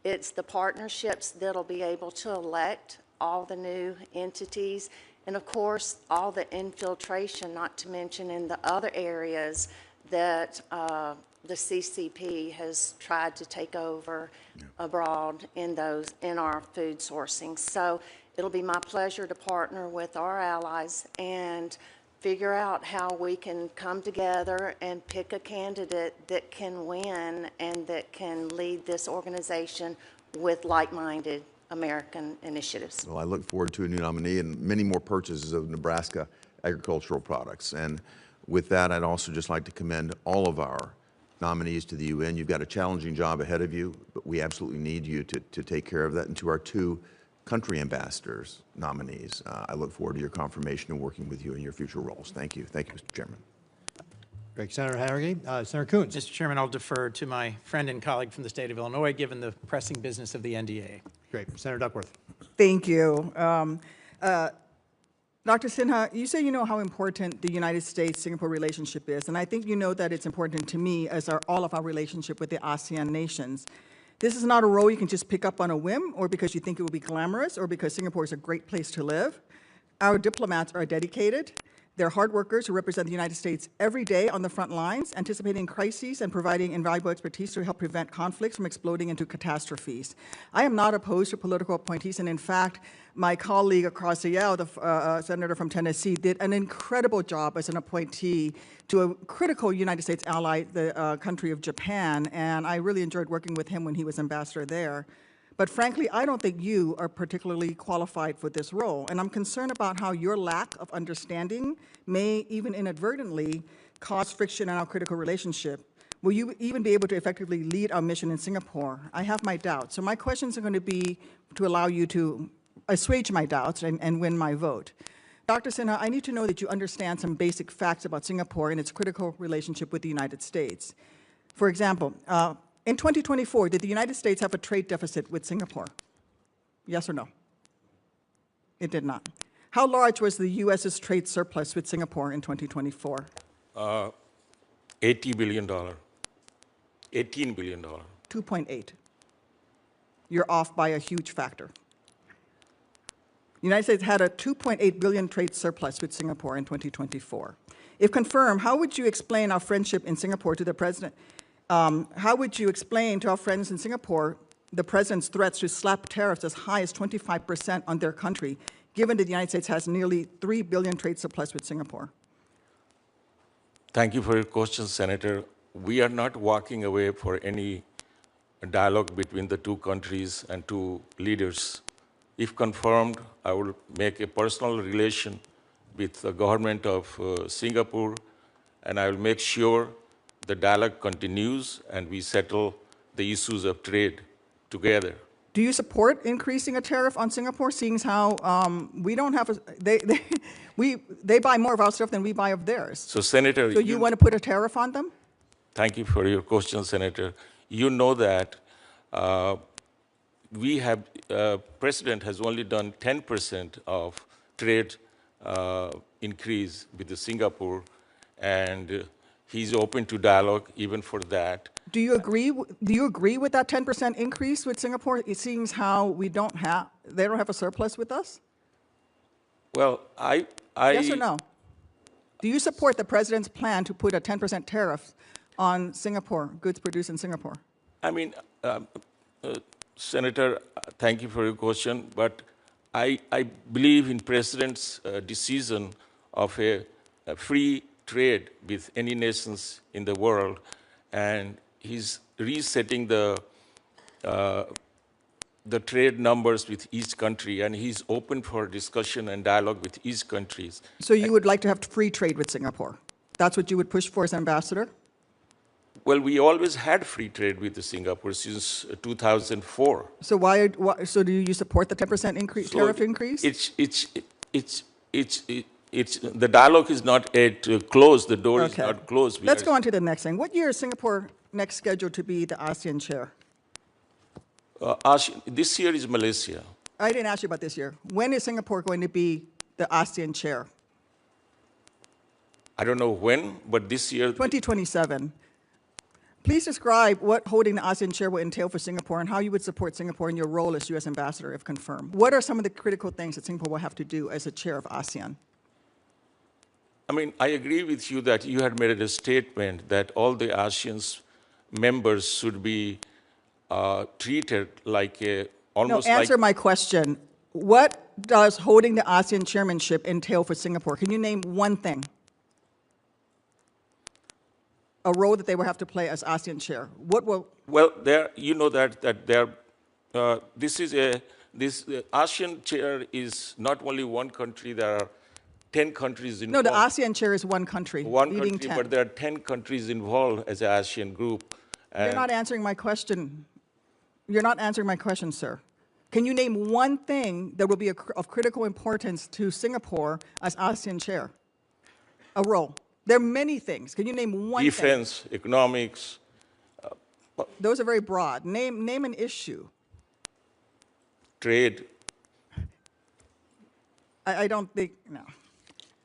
S8: it's the partnerships that'll be able to elect all the new entities, and of course, all the infiltration, not to mention in the other areas that the CCP has tried to take over abroad in our food sourcing. So it'll be my pleasure to partner with our allies and figure out how we can come together and pick a candidate that can win and that can lead this organization with like-minded American initiatives.
S7: Well, I look forward to a new nominee and many more purchases of Nebraska agricultural products. And with that, I'd also just like to commend all of our nominees to the UN. You've got a challenging job ahead of you, but we absolutely need you to take care of that. And to our two country ambassadors nominees, I look forward to your confirmation and working with you in your future roles. Thank you. Thank you, Mr. Chairman.
S2: Great. Senator Harrigan. Senator Coons.
S5: Mr. Chairman, I'll defer to my friend and colleague from the state of Illinois, given the pressing business of the NDA.
S2: Great. Senator Duckworth.
S11: Thank you. Dr. Sinha, you say you know how important the United States-Singapore relationship is, and I think you know that it's important to me as all of our relationship with the ASEAN nations. This is not a role you can just pick up on a whim or because you think it will be glamorous or because Singapore is a great place to live. Our diplomats are dedicated. They're hard workers who represent the United States every day on the front lines, anticipating crises and providing invaluable expertise to help prevent conflicts from exploding into catastrophes. I am not opposed to political appointees, and in fact, my colleague across the aisle, the senator from Tennessee, did an incredible job as an appointee to a critical United States ally, the country of Japan, and I really enjoyed working with him when he was ambassador there. But frankly, I don't think you are particularly qualified for this role, and I'm concerned about how your lack of understanding may, even inadvertently, cause friction in our critical relationship. Will you even be able to effectively lead our mission in Singapore? I have my doubts. So my questions are going to be to allow you to assuage my doubts and win my vote. Dr. Sinha, I need to know that you understand some basic facts about Singapore and its critical relationship with the United States. For example, in 2024, did the United States have a trade deficit with Singapore? Yes or no? It did not. How large was the U.S.'s trade surplus with Singapore in 2024?
S4: $80 billion, $18 billion.
S11: 2.8. You're off by a huge factor. The United States had a 2.8 billion trade surplus with Singapore in 2024. If confirmed, how would you explain our friendship in Singapore to the president? How would you explain to our friends in Singapore the president's threats to slap tariffs as high as 25% on their country, given that the United States has nearly 3 billion trade surplus with Singapore?
S4: Thank you for your question, Senator. We are not walking away for any dialogue between the two countries and two leaders. If confirmed, I will make a personal relation with the government of Singapore, and I will make sure the dialogue continues and we settle the issues of trade together.
S11: Do you support increasing a tariff on Singapore, seeing as how we don't have a, they buy more of our stuff than we buy of theirs?
S4: So, Senator,
S11: So you want to put a tariff on them?
S4: thank you for your question, Senator. You know that we have, President has only done 10% of trade increase with the Singapore, and he's open to dialogue even for that.
S11: Do you agree with that 10% increase with Singapore? It seems how they don't have a surplus with us?
S4: Well,
S11: Yes or no? Do you support the president's plan to put a 10% tariff on Singapore, goods produced in Singapore?
S4: I mean, Senator, thank you for your question, but I believe in President's decision of a free trade with any nations in the world, and he's resetting the trade numbers with each country, and he's open for discussion and dialogue with each country.
S11: So you would like to have free trade with Singapore? That's what you would push for as ambassador?
S4: Well, we always had free trade with Singapore since 2004.
S11: So so do you support the 10% increase, tariff increase?
S4: The dialogue is not yet closed. The door is not closed.
S11: Let's go on to the next thing. What year is Singapore next scheduled to be the ASEAN chair?
S4: This year is Malaysia.
S11: I didn't ask you about this year. When is Singapore going to be the ASEAN chair?
S4: I don't know when, but this year.
S11: 2027. Please describe what holding the ASEAN chair will entail for Singapore and how you would support Singapore in your role as U.S. ambassador, if confirmed. What are some of the critical things that Singapore will have to do as a chair of ASEAN?
S4: I mean, I agree with you that you had made a statement that all the ASEAN members should be treated like almost like...
S11: No, answer my question. What does holding the ASEAN chairmanship entail for Singapore? Can you name one thing? A role that they will have to play as ASEAN chair. What will...
S4: Well, you know that this ASEAN chair is not only one country. There are 10 countries involved.
S11: No, the ASEAN chair is one country.
S4: One
S11: leading
S4: country,
S11: 10.
S4: but there are 10 countries involved as an ASEAN group.
S11: You're not answering my question. You're not answering my question, sir. Can you name one thing that will be of critical importance to Singapore as ASEAN chair? A role. There are many things. Can you name one
S4: Defense,
S11: thing?
S4: economics.
S11: Those are very broad. Name an issue.
S4: Trade.
S11: I don't think, no.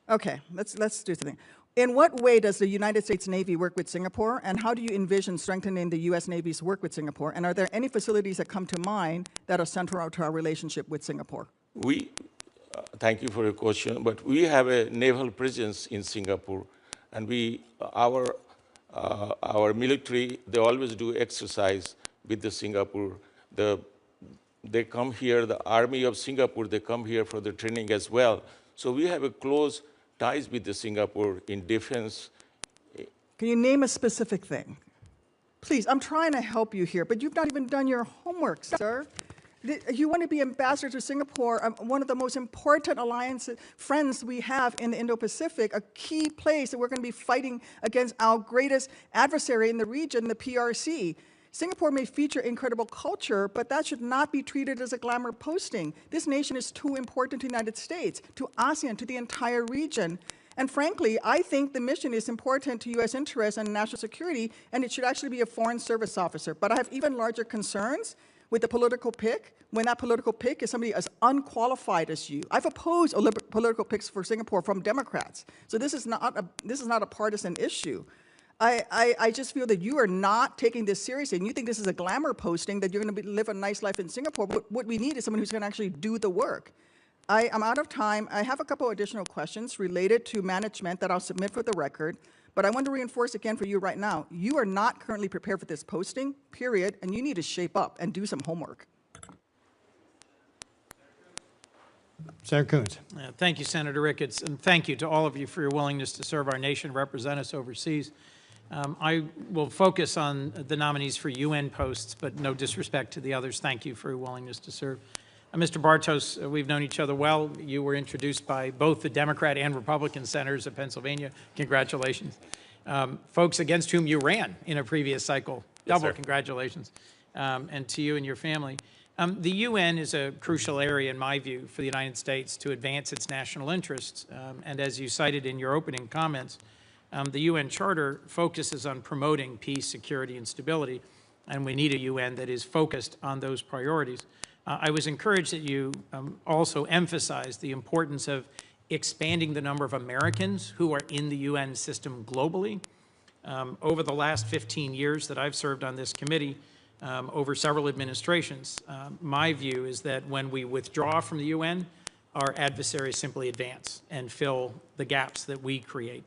S11: Okay, let's do something. In what way does the United States Navy work with Singapore, and how do you envision strengthening the U.S. Navy's work with Singapore? And are there any facilities that come to mind that are central to our relationship with Singapore?
S4: Thank you for your question, but we have a naval presence in Singapore, and our military, they always do exercise with the Singapore. They come here, the Army of Singapore, they come here for the training as well. So we have a close ties with the Singapore in defense.
S11: Can you name a specific thing? Please, I'm trying to help you here, but you've not even done your homework, sir. You want to be ambassador to Singapore, one of the most important friends we have in the Indo-Pacific, a key place that we're going to be fighting against our greatest adversary in the region, the PRC. Singapore may feature incredible culture, but that should not be treated as a glamour posting. This nation is too important to the United States, to ASEAN, to the entire region. And frankly, I think the mission is important to U.S. interests and national security, and it should actually be a foreign service officer. But I have even larger concerns with a political pick when that political pick is somebody as unqualified as you. I've opposed political picks for Singapore from Democrats. So this is not a partisan issue. I just feel that you are not taking this seriously, and you think this is a glamour posting, that you're going to live a nice life in Singapore. But what we need is someone who's going to actually do the work. I'm out of time. I have a couple additional questions related to management that I'll submit for the record, but I want to reinforce again for you right now, you are not currently prepared for this posting, period, and you need to shape up and do some homework.
S2: Senator Coons.
S12: Thank you, Senator Ricketts, and thank you to all of you for your willingness to serve our nation, represent us overseas. I will focus on the nominees for UN posts, but no disrespect to the others. Thank you for your willingness to serve. Mr. Bartos, we've known each other well. You were introduced by both the Democrat and Republican senators of Pennsylvania. Congratulations. Folks against whom you ran in a previous cycle, double congratulations. And to you and your family. The UN is a crucial area, in my view, for the United States to advance its national interests. And as you cited in your opening comments, the UN Charter focuses on promoting peace, security, and stability, and we need a UN that is focused on those priorities. I was encouraged that you also emphasized the importance of expanding the number of Americans who are in the UN system globally. Over the last 15 years that I've served on this committee, over several administrations, my view is that when we withdraw from the UN, our adversaries simply advance and fill the gaps that we create.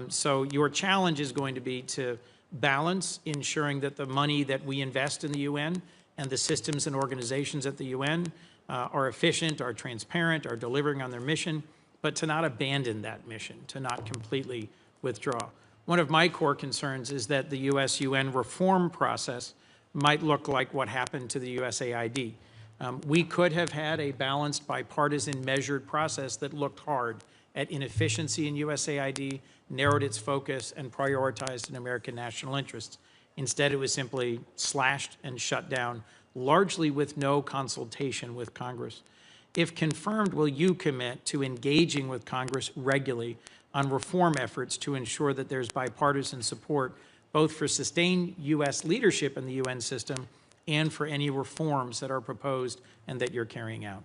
S12: So your challenge is going to be to balance ensuring that the money that we invest in the UN and the systems and organizations at the UN are efficient, are transparent, are delivering on their mission, but to not abandon that mission, to not completely withdraw. One of my core concerns is that the US-UN reform process might look like what happened to the USAID. We could have had a balanced, bipartisan, measured process that looked hard at inefficiency in USAID, narrowed its focus, and prioritized an American national interests. Instead, it was simply slashed and shut down, largely with no consultation with Congress. If confirmed, will you commit to engaging with Congress regularly on reform efforts to ensure that there's bipartisan support, both for sustained U.S. leadership in the UN system and for any reforms that are proposed and that you're carrying out?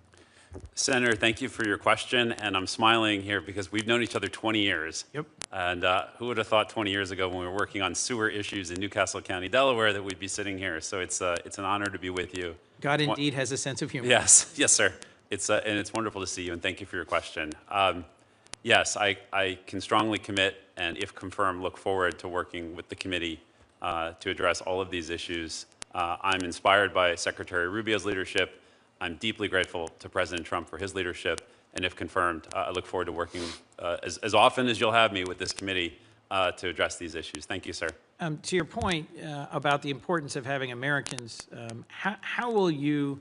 S6: Senator, thank you for your question, and I'm smiling here because we've known each other 20 years.
S12: Yep.
S6: And who would have thought 20 years ago when we were working on sewer issues in Newcastle County, Delaware, that we'd be sitting here. So it's an honor to be with you.
S12: God indeed has a sense of humor.
S6: Yes, yes, sir. And it's wonderful to see you, and thank you for your question. Yes, I can strongly commit, and if confirmed, look forward to working with the committee to address all of these issues. I'm inspired by Secretary Rubio's leadership. I'm deeply grateful to President Trump for his leadership, and if confirmed, I look forward to working as often as you'll have me with this committee to address these issues. Thank you, sir.
S12: To your point about the importance of having Americans, how will you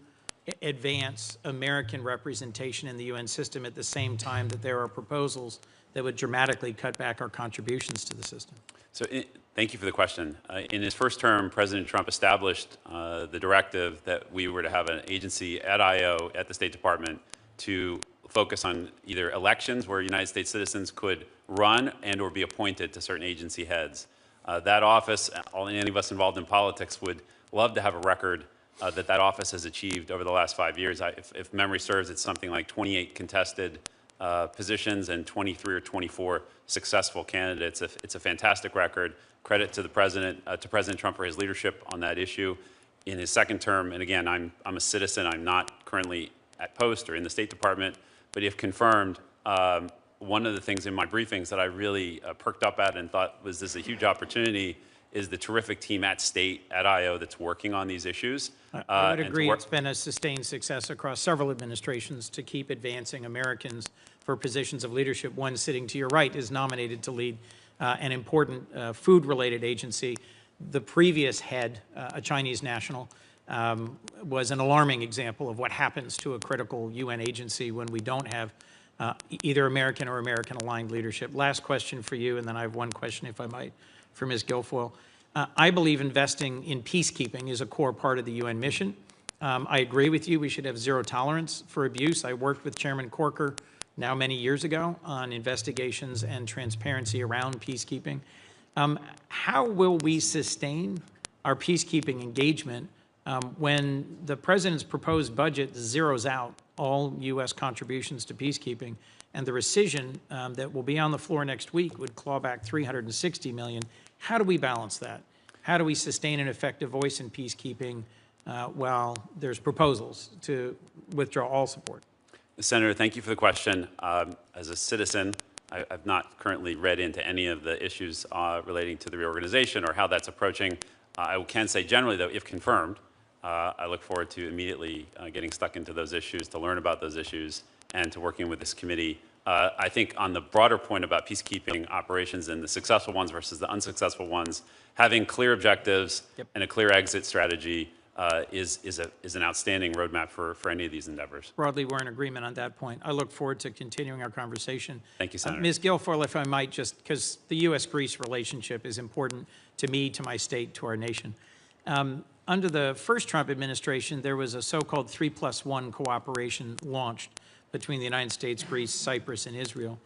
S12: advance American representation in the UN system at the same time that there are proposals that would dramatically cut back our contributions to the system?
S6: So thank you for the question. In his first term, President Trump established the directive that we were to have an agency at I.O. at the State Department to focus on either elections where United States citizens could run and or be appointed to certain agency heads. That office, any of us involved in politics would love to have a record that office has achieved over the last 5 years. If memory serves, it's something like 28 contested positions and 23 or 24 successful candidates. It's a fantastic record. Credit to President Trump for his leadership on that issue. In his second term, and again, I'm a citizen. I'm not currently at post or in the State Department, but if confirmed, one of the things in my briefings that I really perked up at and thought was this a huge opportunity is the terrific team at State, at I.O. that's working on these issues.
S12: I would agree it's been a sustained success across several administrations to keep advancing Americans for positions of leadership. One sitting to your right is nominated to lead an important food-related agency. The previous head, a Chinese national, was an alarming example of what happens to a critical UN agency when we don't have either American or American-aligned leadership. Last question for you, and then I have one question, if I might, for Ms. Guilfoyle. I believe investing in peacekeeping is a core part of the UN mission. I agree with you. We should have zero tolerance for abuse. I worked with Chairman Corker now many years ago on investigations and transparency around peacekeeping. How will we sustain our peacekeeping engagement When the president's proposed budget zeroes out all U.S. contributions to peacekeeping, and the rescission that will be on the floor next week would claw back $360 million, how do we balance that? How do we sustain an effective voice in peacekeeping while there's proposals to withdraw all support?
S6: Senator, thank you for the question. As a citizen, I've not currently read into any of the issues relating to the reorganization or how that's approaching. I can say generally, though, if confirmed, I look forward to immediately getting stuck into those issues, to learn about those issues, and to working with this committee. I think on the broader point about peacekeeping operations and the successful ones versus the unsuccessful ones, having clear objectives and a clear exit strategy is an outstanding roadmap for any of these endeavors.
S12: Broadly, we're in agreement on that point. I look forward to continuing our conversation.
S6: Thank you, Senator.
S12: Ms. Guilfoyle, if I might, just because the U.S.-Greece relationship is important to me, to my state, to our nation. Under the first Trump administration, there was a so-called 3+1 cooperation launched between the United States, Greece, Cyprus, and Israel.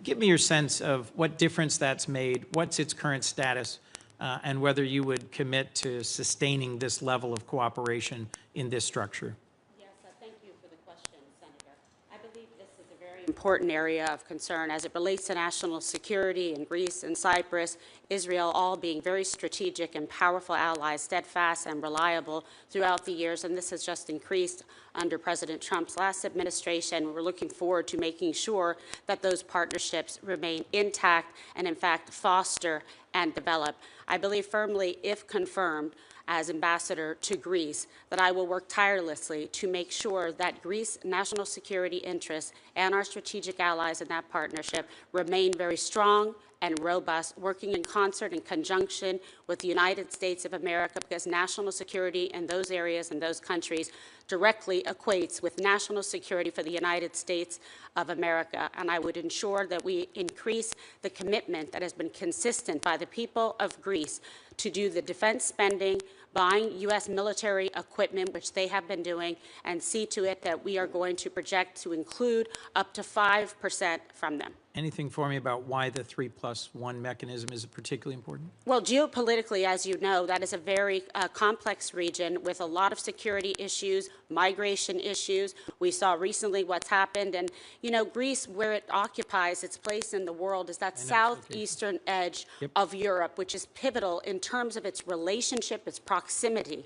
S12: Give me your sense of what difference that's made, what's its current status, and whether you would commit to sustaining this level of cooperation in this structure.
S9: Yes, thank you for the question, Senator. I believe this is a very important area of concern as it relates to national security in Greece and Cyprus, Israel all being very strategic and powerful allies, steadfast and reliable throughout the years, and this has just increased under President Trump's last administration. We're looking forward to making sure that those partnerships remain intact and, in fact, foster and develop. I believe firmly, if confirmed, as ambassador to Greece, that I will work tirelessly to make sure that Greece's national security interests and our strategic allies in that partnership remain very strong and robust, working in concert and conjunction with the United States of America, because national security in those areas and those countries directly equates with national security for the United States of America. And I would ensure that we increase the commitment that has been consistent by the people of Greece to do the defense spending, buying U.S. military equipment, which they have been doing, and see to it that we are going to project to include up to 5% from them.
S12: Anything for me about why the 3+1 mechanism is particularly important?
S9: Well, geopolitically, as you know, that is a very complex region with a lot of security issues, migration issues. We saw recently what's happened. And, you know, Greece, where it occupies its place in the world, is that southeastern edge of Europe, which is pivotal in terms of its relationship, its proximity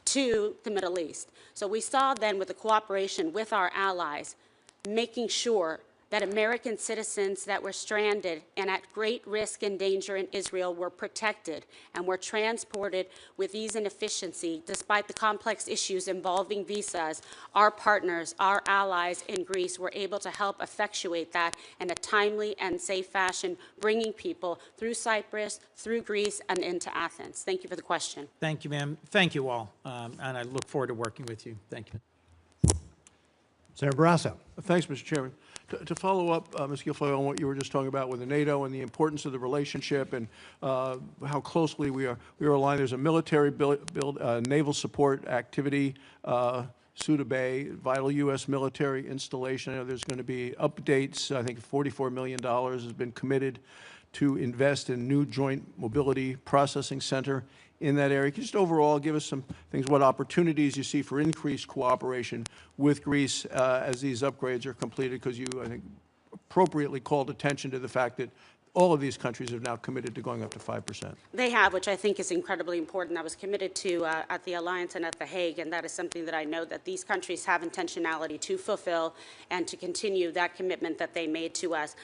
S9: to the Middle East. So we saw then with the cooperation with our allies, making sure that American citizens that were stranded and at great risk and danger in Israel were protected and were transported with ease and efficiency despite the complex issues involving visas. Our partners, our allies in Greece were able to help effectuate that in a timely and safe fashion, bringing people through Cyprus, through Greece, and into Athens. Thank you for the question.
S12: Thank you, ma'am. Thank you all, and I look forward to working with you. Thank you.
S2: Senator Barrasso.
S13: Thanks, Mr. Chairman. To follow up, Ms. Guilfoyle, on what you were just talking about with the NATO and the importance of the relationship and how closely we are aligned. There's a military naval support activity, Suda Bay, vital U.S. military installation. I know there's going to be updates. I think $44 million has been committed to invest in new joint mobility processing center in that area. Can you just overall give us some things, what opportunities you see for increased cooperation with Greece as these upgrades are completed? Because you, I think, appropriately called attention to the fact that all of these countries have now committed to going up to 5%.
S9: They have, which I think is incredibly important. I was committed to at the Alliance and at The Hague, and that is something that I know that these countries have intentionality to fulfill and to continue that commitment that they made to us.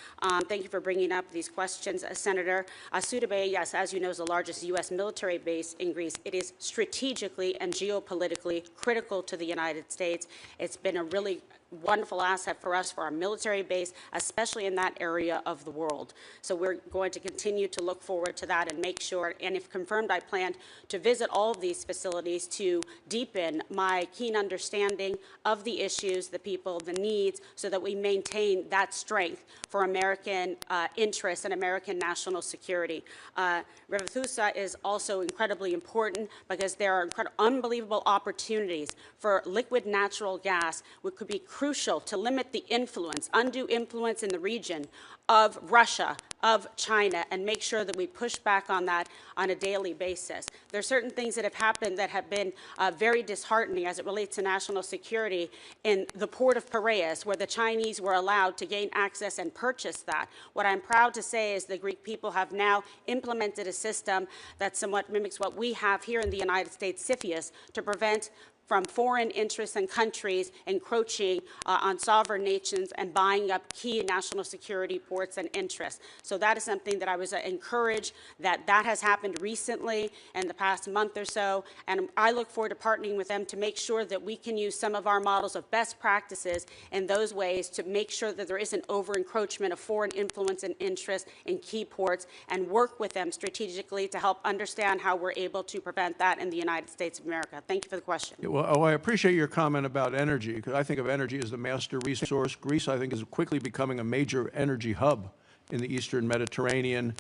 S9: Thank you for bringing up these questions, Senator. Suda Bay, yes, as you know, is the largest U.S. military base in Greece. It is strategically and geopolitically critical to the United States. It's been a really wonderful asset for us, for our military base, especially in that area of the world. So we're going to continue to look forward to that and make sure, and if confirmed, I plan to visit all of these facilities to deepen my keen understanding of the issues, the people, the needs, so that we maintain that strength for American interests and American national security. Revithusa is also incredibly important because there are unbelievable opportunities for liquid natural gas, which could be crucial to limit the influence, undue influence in the region of Russia, of China and make sure that we push back on that on a daily basis. There are certain things that have happened that have been very disheartening as it relates to national security in the port of Piraeus, where the Chinese were allowed to gain access and purchase that. What I'm proud to say is the Greek people have now implemented a system that somewhat mimics what we have here in the United States, CFIUS, to prevent from foreign interests and countries encroaching on sovereign nations and buying up key national security ports and interests. So that is something that I was encouraged that has happened recently in the past month or so, and I look forward to partnering with them to make sure that we can use some of our models of best practices in those ways to make sure that there isn't over-encroachment of foreign influence and interest in key ports, and work with them strategically to help understand how we're able to prevent that in the United States of America. Thank you for the question.
S13: Well, I appreciate your comment about energy, because I think of energy as the master resource. Greece, I think, is quickly becoming a major energy hub in the Eastern Mediterranean.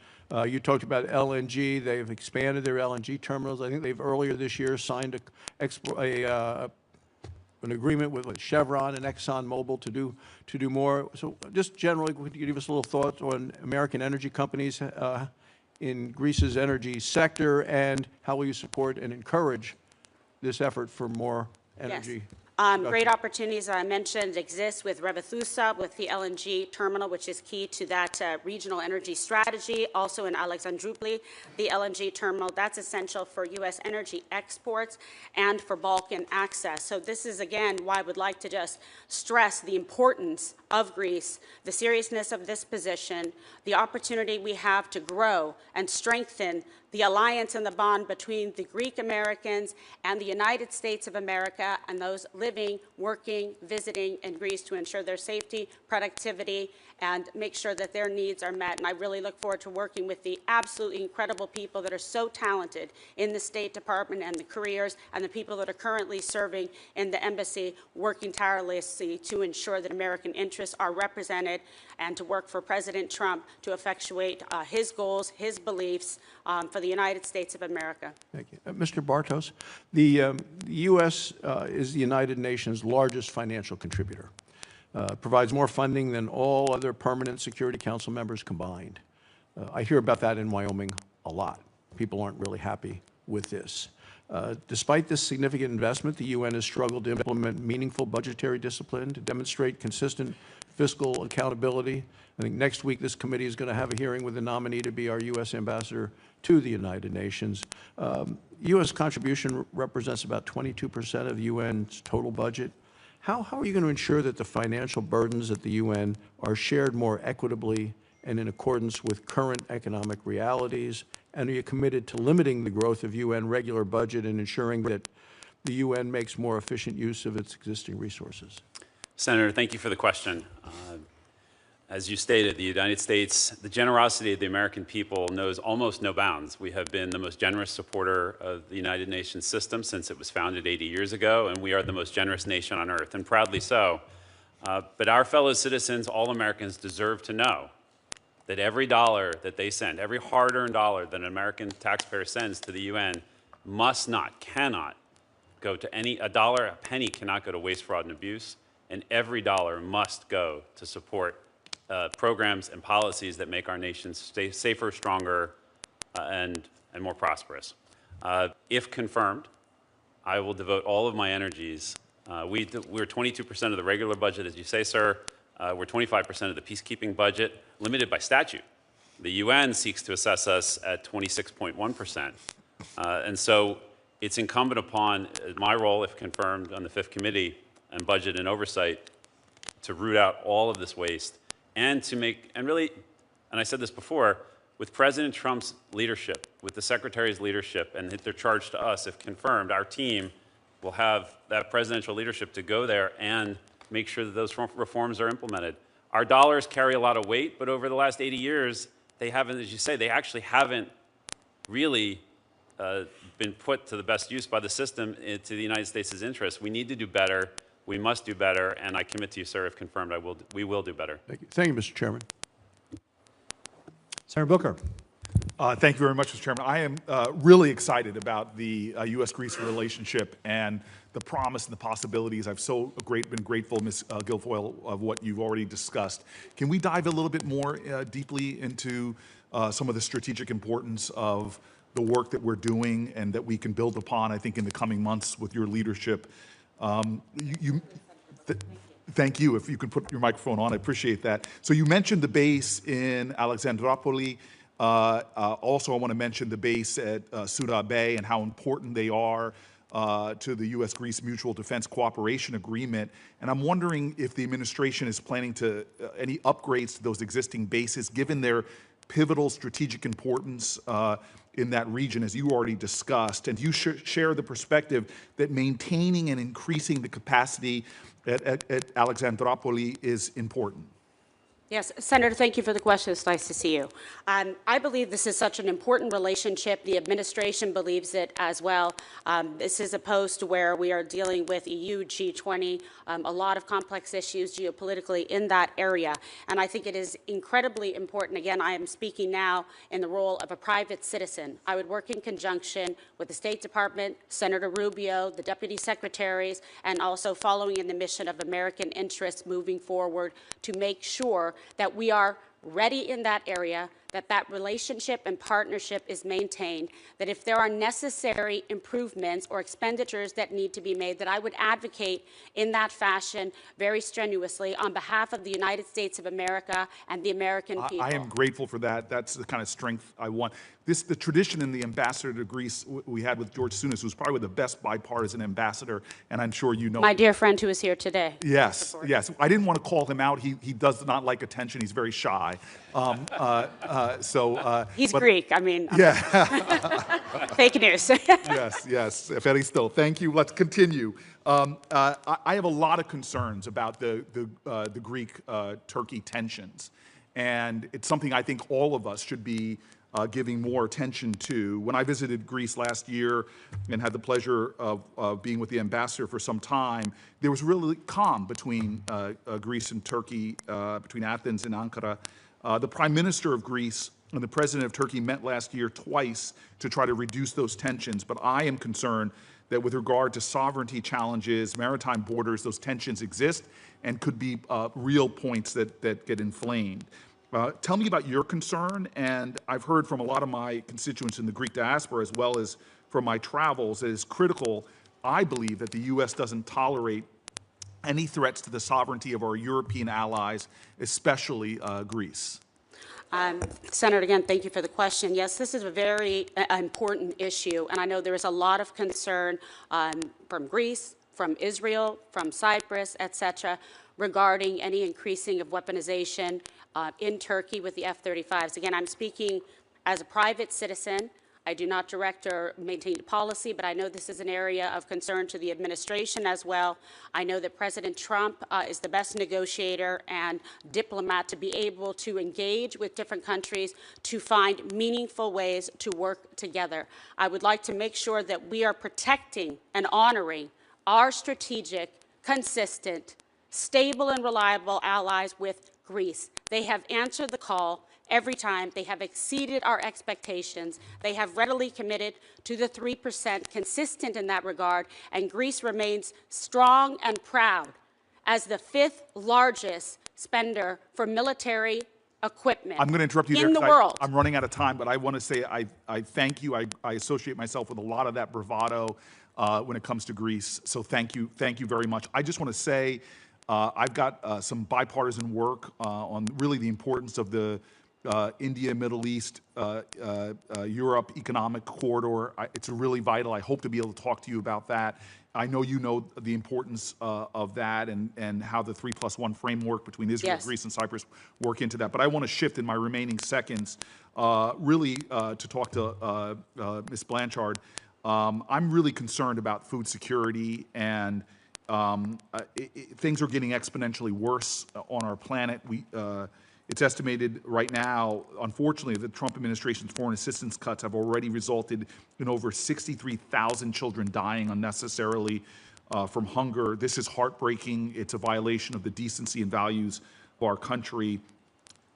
S13: You talked about LNG. They've expanded their LNG terminals. I think they've earlier this year signed an agreement with Chevron and ExxonMobil to do more. So just generally, could you give us a little thoughts on American energy companies in Greece's energy sector, and how will you support and encourage this effort for more energy?
S9: Yes. Great opportunities, as I mentioned, exist with Revithusa, with the LNG terminal, which is key to that regional energy strategy. Also in Alexandroupoli, the LNG terminal, that's essential for U.S. energy exports and for Balkan access. So this is, again, why I would like to just stress the importance of Greece, the seriousness of this position, the opportunity we have to grow and strengthen the alliance and the bond between the Greek Americans and the United States of America and those living, working, visiting in Greece to ensure their safety, productivity, and make sure that their needs are met. And I really look forward to working with the absolutely incredible people that are so talented in the State Department and the careers, and the people that are currently serving in the embassy, working tirelessly to ensure that American interests are represented, and to work for President Trump to effectuate his goals, his beliefs for the United States of America.
S13: Thank you. Mr. Bartos, the U.S. Is the United Nations' largest financial contributor. Provides more funding than all other permanent Security Council members combined. I hear about that in Wyoming a lot. People aren't really happy with this. Despite this significant investment, the UN has struggled to implement meaningful budgetary discipline, to demonstrate consistent fiscal accountability. I think next week this committee is going to have a hearing with the nominee to be our U.S. ambassador to the United Nations. U.S. contribution represents about 22% of the UN's total budget. How are you going to ensure that the financial burdens at the UN are shared more equitably and in accordance with current economic realities? And are you committed to limiting the growth of UN regular budget and ensuring that the UN makes more efficient use of its existing resources?
S6: Senator, thank you for the question. As you stated, the United States, the generosity of the American people knows almost no bounds. We have been the most generous supporter of the United Nations system since it was founded 80 years ago, and we are the most generous nation on earth, and proudly so. But our fellow citizens, all Americans, deserve to know that every dollar that they send, every hard-earned dollar that an American taxpayer sends to the UN must not, cannot go to a dollar, a penny cannot go to waste, fraud, and abuse, and every dollar must go to support programs and policies that make our nation safer, stronger, and more prosperous. If confirmed, I will devote all of my energies. We're 22% of the regular budget, as you say, sir. We're 25% of the peacekeeping budget, limited by statute. The UN seeks to assess us at 26.1%. And so it's incumbent upon my role, if confirmed, on the Fifth Committee on Budget and Oversight to root out all of this waste and to make, and really, and I said this before, with President Trump's leadership, with the Secretary's leadership, and their charge to us, if confirmed, our team will have that presidential leadership to go there and make sure that those reforms are implemented. Our dollars carry a lot of weight, but over the last 80 years, they haven't, as you say, they actually haven't really been put to the best use by the system to the United States' interest. We need to do better. We must do better, and I commit to you, sir, if confirmed, we will do better.
S13: Thank you, Mr. Chairman.
S2: Senator Booker.
S14: Thank you very much, Mr. Chairman. I am really excited about the U.S.-Greece relationship and the promise and the possibilities. I've been grateful, Ms. Guilfoyle, of what you've already discussed. Can we dive a little bit more deeply into some of the strategic importance of the work that we're doing and that we can build upon, I think, in the coming months with your leadership? Thank you. If you can put your microphone on, I appreciate that. So you mentioned the base in Alexandroupolis. Also, I want to mention the base at Suda Bay and how important they are to the U.S.-Greece Mutual Defense Cooperation Agreement. And I'm wondering if the administration is planning to any upgrades to those existing bases, given their pivotal strategic importance in that region, as you already discussed. And do you share the perspective that maintaining and increasing the capacity at Alexandroupolis is important?
S9: Yes, Senator, thank you for the question. It's nice to see you. I believe this is such an important relationship. The administration believes it as well. This is a post where we are dealing with EU, G20, a lot of complex issues geopolitically in that area. And I think it is incredibly important. Again, I am speaking now in the role of a private citizen. I would work in conjunction with the State Department, Senator Rubio, the deputy secretaries, and also following in the mission of American interests moving forward to make sure that we are ready in that area, that that relationship and partnership is maintained, that if there are necessary improvements or expenditures that need to be made, that I would advocate in that fashion very strenuously on behalf of the United States of America and the American people.
S14: I am grateful for that. That's the kind of strength I want. The tradition in the ambassador to Greece we had with George Souness, who's probably the best bipartisan ambassador, and I'm sure you know.
S9: My dear friend who is here today.
S14: Yes, yes. I didn't want to call him out. He does not like attention. He's very shy.
S9: He's Greek. I mean,
S14: yeah.
S9: Fake news.
S14: Yes, yes. Eferisto. Thank you. Let's continue. I have a lot of concerns about the Greek-Turkey tensions, and it's something I think all of us should be giving more attention to. When I visited Greece last year and had the pleasure of being with the ambassador for some time, there was really calm between Greece and Turkey, between Athens and Ankara. The Prime Minister of Greece and the President of Turkey met last year twice to try to reduce those tensions, but I am concerned that with regard to sovereignty challenges, maritime borders, those tensions exist and could be real points that get inflamed. Tell me about your concern, and I've heard from a lot of my constituents in the Greek diaspora as well as from my travels, it is critical, I believe, that the U.S. doesn't tolerate any threats to the sovereignty of our European allies, especially Greece.
S9: Senator, again, thank you for the question. Yes, this is a very important issue, and I know there is a lot of concern from Greece, from Israel, from Cyprus, et cetera, regarding any increasing of weaponization in Turkey with the F-35s. Again, I'm speaking as a private citizen. I do not direct or maintain policy, but I know this is an area of concern to the administration as well. I know that President Trump is the best negotiator and diplomat to be able to engage with different countries to find meaningful ways to work together. I would like to make sure that we are protecting and honoring our strategic, consistent, stable and reliable allies with Greece. They have answered the call every time. They have exceeded our expectations. They have readily committed to the 3%, consistent in that regard, and Greece remains strong and proud as the 5th largest spender for military equipment
S14: I'm going to interrupt you
S9: in
S14: there
S9: the world.
S14: I'm running out of time, but I want to say I thank you. I associate myself with a lot of that bravado when it comes to Greece, so thank you very much. I just want to say I've got some bipartisan work on really the importance of the India, Middle East, Europe economic corridor. It's really vital. I hope to be able to talk to you about that. I know you know the importance of that and how the 3+1 framework between Israel,
S9: Yes.
S14: Greece, and Cyprus work into that. But I want to shift in my remaining seconds really to talk to Ms. Blanchard. I'm really concerned about food security, and things are getting exponentially worse on our planet. It's estimated right now, unfortunately, the Trump administration's foreign assistance cuts have already resulted in over 63,000 children dying unnecessarily from hunger. This is heartbreaking. It's a violation of the decency and values of our country.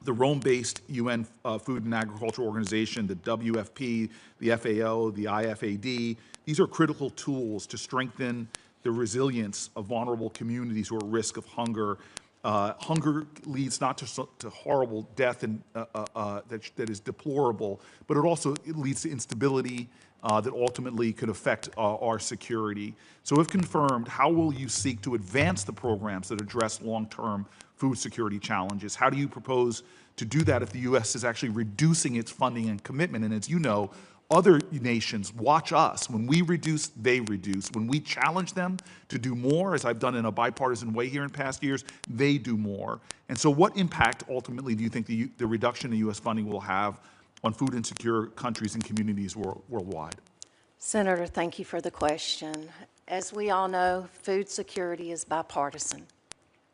S14: the Rome-based UN Food and Agriculture Organization, the WFP, the FAO, the IFAD. These are critical tools to strengthen the resilience of vulnerable communities who are at risk of hunger. Hunger leads not to horrible death and, that is deplorable, but it leads to instability that ultimately could affect our security. So if confirmed, how will you seek to advance the programs that address long-term food security challenges? How do you propose to do that if the U.S. is actually reducing its funding and commitment? And as you know, other nations watch us. When we reduce, they reduce. When we challenge them to do more, as I've done in a bipartisan way here in past years, they do more. And so what impact ultimately do you think the reduction in U.S. funding will have on food insecure countries and communities worldwide?
S8: Senator, thank you for the question. As we all know, food security is bipartisan.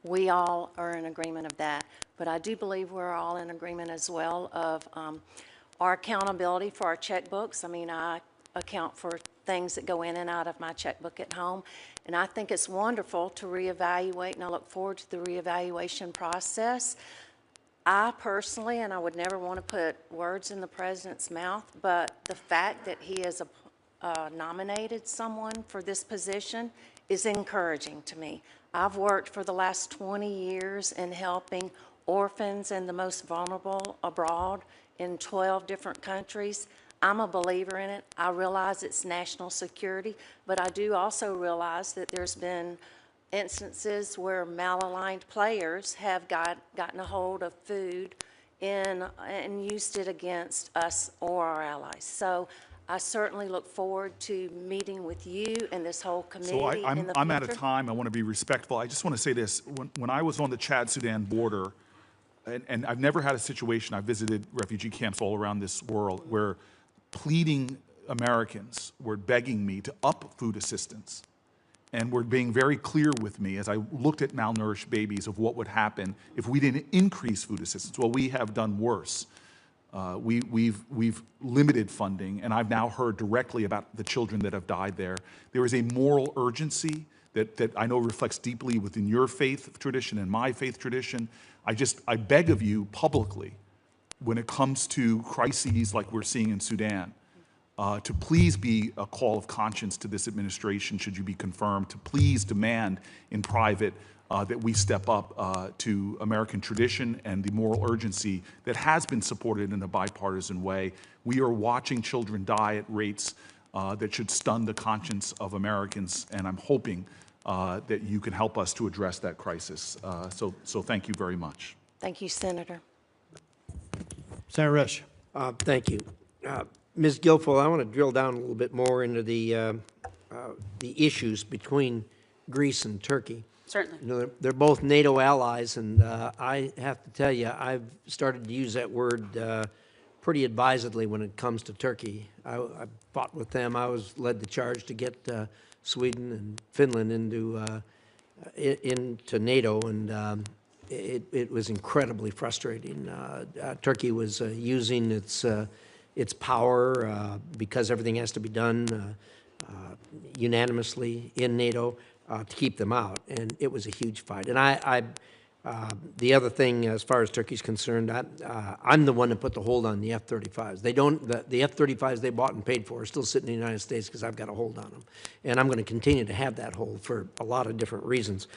S8: We all are in agreement of that. But I do believe we're all in agreement as well of our accountability for our checkbooks. I mean, I account for things that go in and out of my checkbook at home. And I think it's wonderful to reevaluate, and I look forward to the reevaluation process. I personally, and I would never want to put words in the president's mouth, but the fact that he has nominated someone for this position is encouraging to me. I've worked for the last 20 years in helping orphans and the most vulnerable abroad in 12 different countries. I'm a believer in it. I realize it's national security, but I do also realize that there's been instances where malaligned players have gotten a hold of food and used it against us or our allies. So I certainly look forward to meeting with you and this whole committee
S14: So
S8: in the
S14: I'm out
S8: future.
S14: of time. I want to be respectful. I just want to say this. When I was on the Chad-Sudan border, and I've never had a situation, I've visited refugee camps all around this world, where pleading Americans were begging me to up food assistance and were being very clear with me as I looked at malnourished babies of what would happen if we didn't increase food assistance. Well, we have done worse. We've limited funding, and I've now heard directly about the children that have died there. There is a moral urgency that I know reflects deeply within your faith tradition and my faith tradition. I beg of you publicly, when it comes to crises like we're seeing in Sudan, to please be a call of conscience to this administration, should you be confirmed, to please demand in private that we step up to American tradition and the moral urgency that has been supported in a bipartisan way. We are watching children die at rates that should stun the conscience of Americans, and I'm hoping that you can help us to address that crisis. So thank you very much.
S8: Thank you, Senator.
S2: Senator Risch.
S5: Thank you. Ms. Guilfoyle, I want to drill down a little bit more into the issues between Greece and Turkey.
S9: Certainly.
S5: You know, they're both NATO allies, and I have to tell you, I've started to use that word pretty advisedly when it comes to Turkey. I fought with them. I led the charge to get Sweden and Finland into NATO, and it was incredibly frustrating. Turkey was using its power because everything has to be done unanimously in NATO to keep them out, and it was a huge fight. And the other thing, as far as Turkey's concerned, I'm the one that put the hold on the F-35s. The F-35s they bought and paid for are still sitting in the United States because I've got a hold on them, and I'm going to continue to have that hold for a lot of different reasons.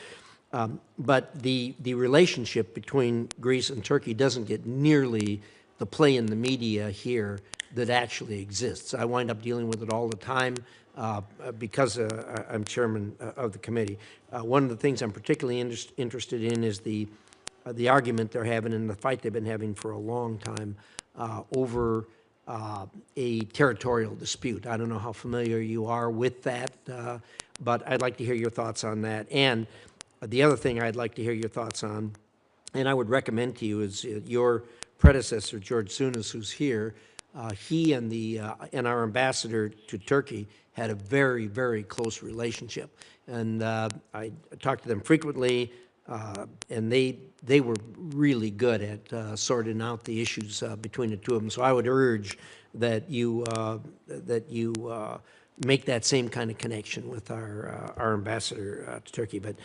S5: But the relationship between Greece and Turkey doesn't get nearly the play in the media here that actually exists. I wind up dealing with it all the time because I'm chairman of the committee. One of the things I'm particularly interested in is the argument they're having and the fight they've been having for a long time over a territorial dispute. I don't know how familiar you are with that, but I'd like to hear your thoughts on that. And the other thing I'd like to hear your thoughts on, and I would recommend to you, is your predecessor, George Souness, who's here. He and our ambassador to Turkey had a very, very close relationship. And I talked to them frequently, and they were really good at sorting out the issues between the two of them. So I would urge that you make that same kind of connection with our ambassador to Turkey. But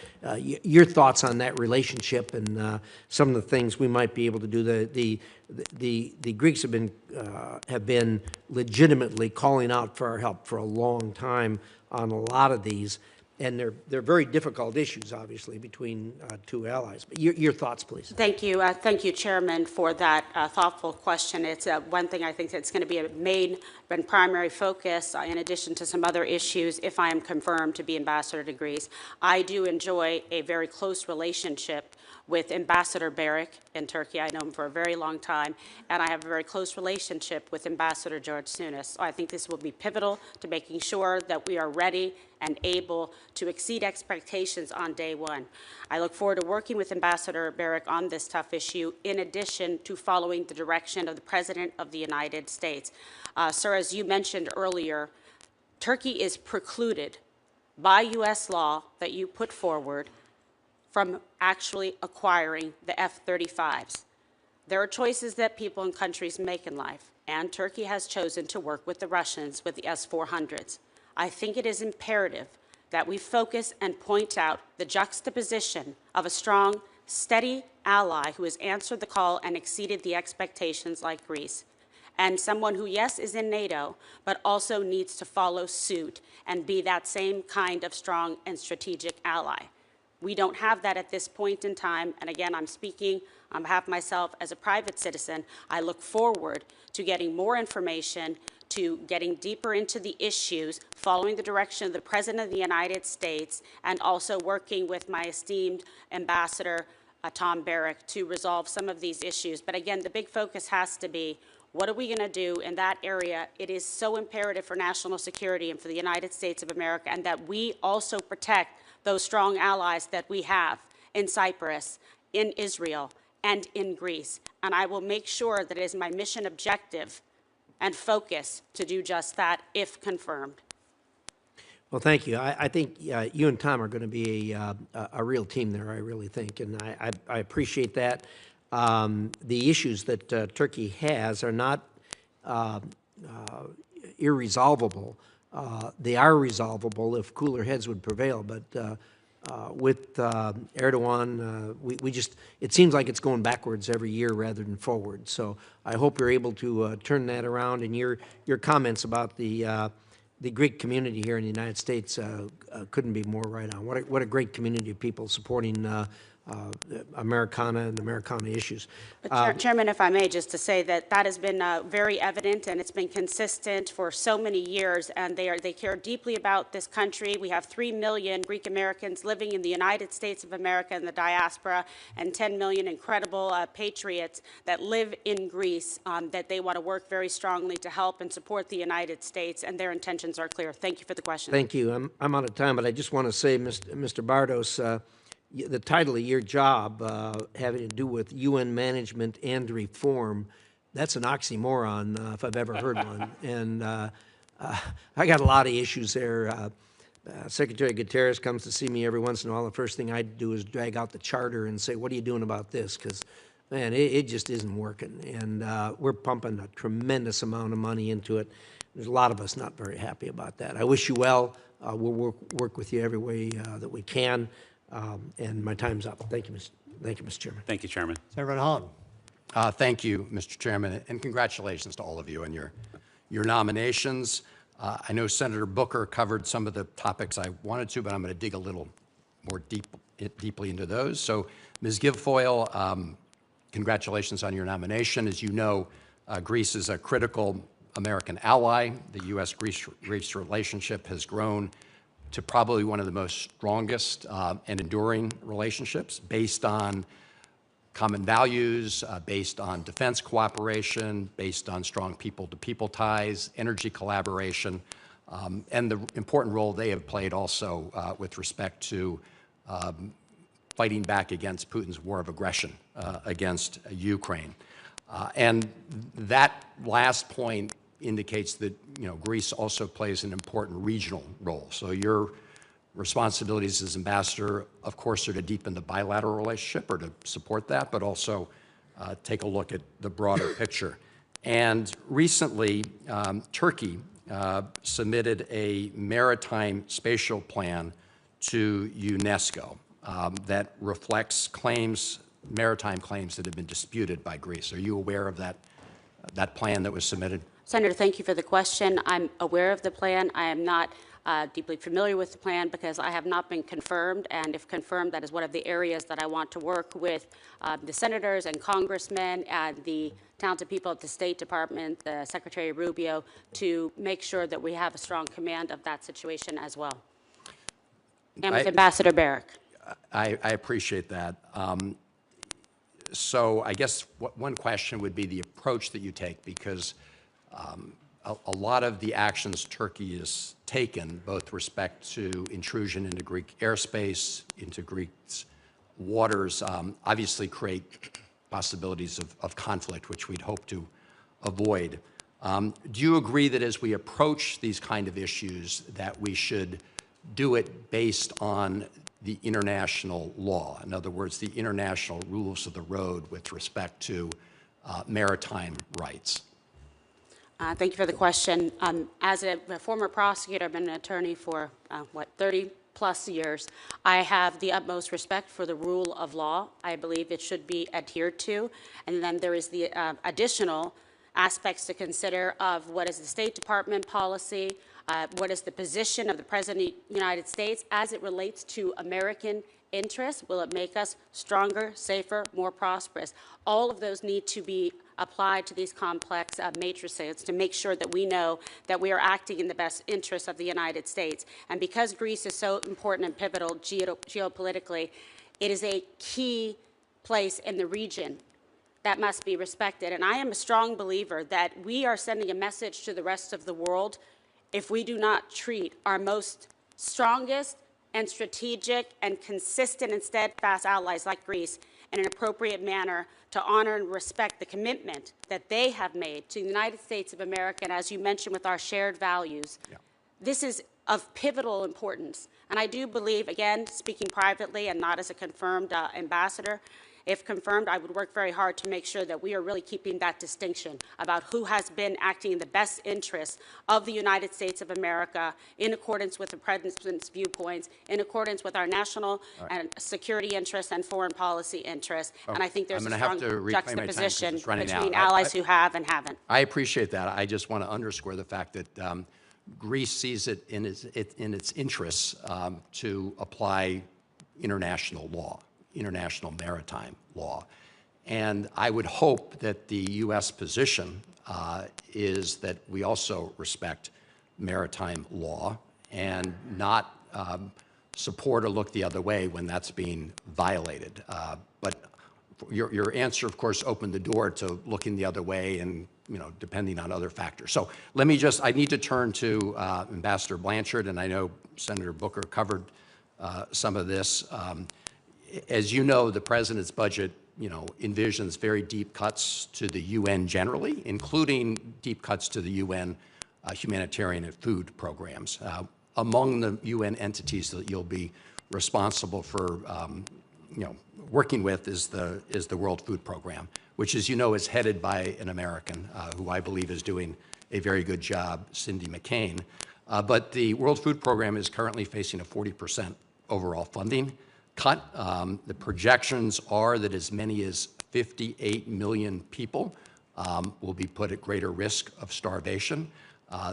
S5: your thoughts on that relationship and some of the things we might be able to do. The Greeks have been legitimately calling out for our help for a long time on a lot of these. And they're very difficult issues, obviously, between two allies. But your thoughts, please.
S9: Thank you, Chairman, for that thoughtful question. It's one thing I think that's going to be a main and primary focus, in addition to some other issues, if I am confirmed to be ambassador to Greece. I do enjoy a very close relationship with Ambassador Barrick in Turkey. I know him for a very long time, and I have a very close relationship with Ambassador George Sounis. So I think this will be pivotal to making sure that we are ready and able to exceed expectations on day one. I look forward to working with Ambassador Barrick on this tough issue, in addition to following the direction of the President of the United States. Sir, as you mentioned earlier, Turkey is precluded by U.S. law that you put forward from actually acquiring the F-35s. There are choices that people and countries make in life, and Turkey has chosen to work with the Russians with the S-400s. I think it is imperative that we focus and point out the juxtaposition of a strong, steady ally who has answered the call and exceeded the expectations like Greece, and someone who, yes, is in NATO, but also needs to follow suit and be that same kind of strong and strategic ally. We don't have that at this point in time, and again, I'm speaking on behalf of myself as a private citizen. I look forward to getting more information, to getting deeper into the issues, following the direction of the President of the United States, and also working with my esteemed Ambassador Tom Barrick to resolve some of these issues. But again, the big focus has to be, what are we going to do in that area? It is so imperative for national security and for the United States of America, and that we also protect those strong allies that we have in Cyprus, in Israel, and in Greece. And I will make sure that it is my mission objective and focus to do just that if confirmed.
S5: Well, thank you. I think you and Tom are going to be a real team there, I really think, and I appreciate that. The issues that Turkey has are not irresolvable. They are resolvable if cooler heads would prevail, but with Erdogan, it seems like it's going backwards every year rather than forward. So I hope you're able to turn that around, and your comments about the Greek community here in the United States couldn't be more right on. What a great community of people supporting Americana and Americana issues.
S9: But Chairman, if I may, just to say that that has been very evident, and it's been consistent for so many years, and they care deeply about this country. We have 3 million Greek Americans living in the United States of America and the diaspora, and 10 million incredible patriots that live in Greece, that they want to work very strongly to help and support the United States, and their intentions are clear. Thank you for the question.
S5: Thank you. I'm out of time, but I just want to say, Mr. Bardos, the title of your job having to do with UN management and reform, that's an oxymoron if I've ever heard one. And I got a lot of issues there. Secretary Guterres comes to see me every once in a while. The first thing I do is drag out the charter and say, what are you doing about this? Because, man, it just isn't working. And we're pumping a tremendous amount of money into it. There's a lot of us not very happy about that. I wish you well. We'll work with you every way that we can. And my time's up. Thank you, Mr. Chairman.
S6: Thank you, Chairman.
S2: Senator Holland.
S15: Thank you, Mr. Chairman, and congratulations to all of you on your nominations. I know Senator Booker covered some of the topics I wanted to, but I'm going to dig a little more deeply into those. So, Ms. Guilfoyle, congratulations on your nomination. As you know, Greece is a critical American ally. The U.S.-Greece relationship has grown to probably one of the most strongest and enduring relationships based on common values, based on defense cooperation, based on strong people-to-people ties, energy collaboration, and the important role they have played also with respect to fighting back against Putin's war of aggression against Ukraine. And that last point indicates that Greece also plays an important regional role. So your responsibilities as ambassador, of course, are to deepen the bilateral relationship or to support that, but also take a look at the broader picture. And recently, Turkey submitted a maritime spatial plan to UNESCO that reflects claims, maritime claims that have been disputed by Greece. Are you aware of that plan that was submitted?
S9: Senator, thank you for the question. I'm aware of the plan. I am not deeply familiar with the plan because I have not been confirmed, and if confirmed, that is one of the areas that I want to work with the senators and congressmen and the talented people at the State Department, Secretary Rubio, to make sure that we have a strong command of that situation as well. And with Ambassador Barrick.
S15: I appreciate that. So I guess one question would be the approach that you take, because a lot of the actions Turkey has taken, both with respect to intrusion into Greek airspace, into Greece waters, obviously create possibilities of conflict, which we'd hope to avoid. Do you agree that as we approach these kind of issues, that we should do it based on the international law? In other words, the international rules of the road with respect to maritime rights?
S9: Thank you for the question. As a former prosecutor, I've been an attorney for, 30 plus years. I have the utmost respect for the rule of law. I believe it should be adhered to. And then there is the additional aspects to consider of what is the State Department policy, what is the position of the President of the United States as it relates to American interests. Will it make us stronger, safer, more prosperous? All of those need to be applied to these complex matrices to make sure that we know that we are acting in the best interest of the United States. And because Greece is so important and pivotal geopolitically, it is a key place in the region that must be respected. And I am a strong believer that we are sending a message to the rest of the world if we do not treat our most strongest and strategic and consistent and steadfast allies like Greece in an appropriate manner to honor and respect the commitment that they have made to the United States of America, and as you mentioned, with our shared values. Yeah. This is of pivotal importance. And I do believe, again, speaking privately and not as a confirmed ambassador, if confirmed, I would work very hard to make sure that we are really keeping that distinction about who has been acting in the best interest of the United States of America in accordance with the President's viewpoints, in accordance with our national and security interests and foreign policy interests. And I think there's a strong juxtaposition between allies who have and haven't.
S15: I appreciate that. I just want to underscore the fact that Greece sees it in its interests to apply international law, international maritime law. And I would hope that the U.S. position is that we also respect maritime law and not support or look the other way when that's being violated. But your answer, of course, opened the door to looking the other way and, depending on other factors. So let me I need to turn to Ambassador Blanchard, and I know Senator Booker covered some of this. As you know, the President's budget, envisions very deep cuts to the UN generally, including deep cuts to the UN humanitarian and food programs. Among the UN entities that you'll be responsible for, working with is the World Food Program, which, as you know, is headed by an American who I believe is doing a very good job, Cindy McCain. But the World Food Program is currently facing a 40% overall funding cut. The projections are that as many as 58 million people will be put at greater risk of starvation.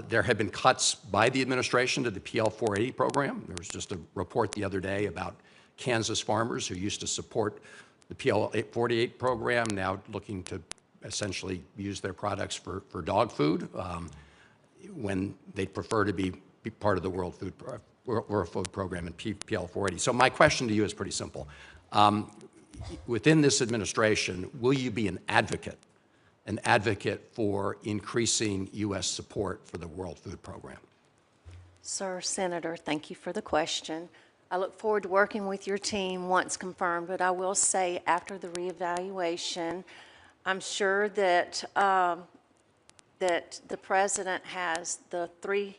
S15: There have been cuts by the administration to the PL 480 program. There was just a report the other day about Kansas farmers who used to support the PL 488 program, now looking to essentially use their products for dog food when they'd prefer to be part of the World Food Program and PL 480. So my question to you is pretty simple. Within this administration, will you be an advocate for increasing U.S. support for the World Food Program?
S8: Sir, Senator, thank you for the question. I look forward to working with your team once confirmed, but I will say after the reevaluation, I'm sure that, that the President has the three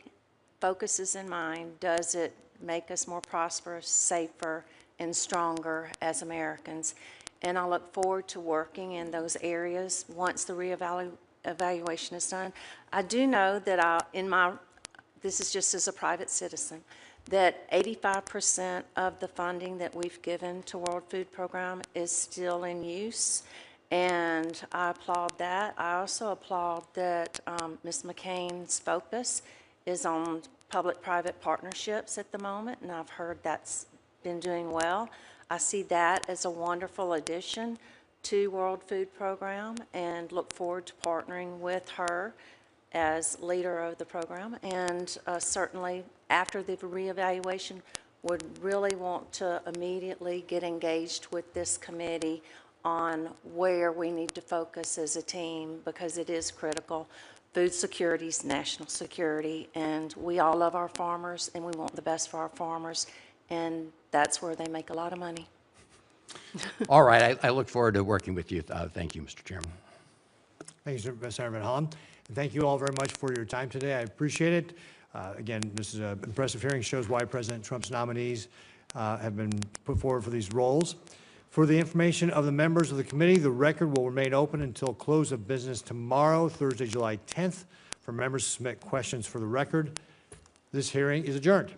S8: focuses in mind. Does it make us more prosperous, safer, and stronger as Americans? And I look forward to working in those areas once the reevaluation is done. I do know that in my this is just as a private citizen, that 85% of the funding that we've given to World Food Program is still in use, and I applaud that. I also applaud that Ms. McCain's focus is on public-private partnerships at the moment, and I've heard that's been doing well. I see that as a wonderful addition to World Food Program and look forward to partnering with her as leader of the program, and certainly after the reevaluation would really want to immediately get engaged with this committee on where we need to focus as a team, because it is critical. Food security is national security, and we all love our farmers, and we want the best for our farmers, and that's where they make a lot of money.
S15: All right, I look forward to working with you. Thank you, Mr. Chairman.
S2: Thank you, Senator Van Hollen. And thank you all very much for your time today. I appreciate it. Again, this is an impressive hearing, shows why President Trump's nominees have been put forward for these roles. For the information of the members of the committee, the record will remain open until close of business tomorrow, Thursday, July 10th, for members to submit questions for the record. This hearing is adjourned.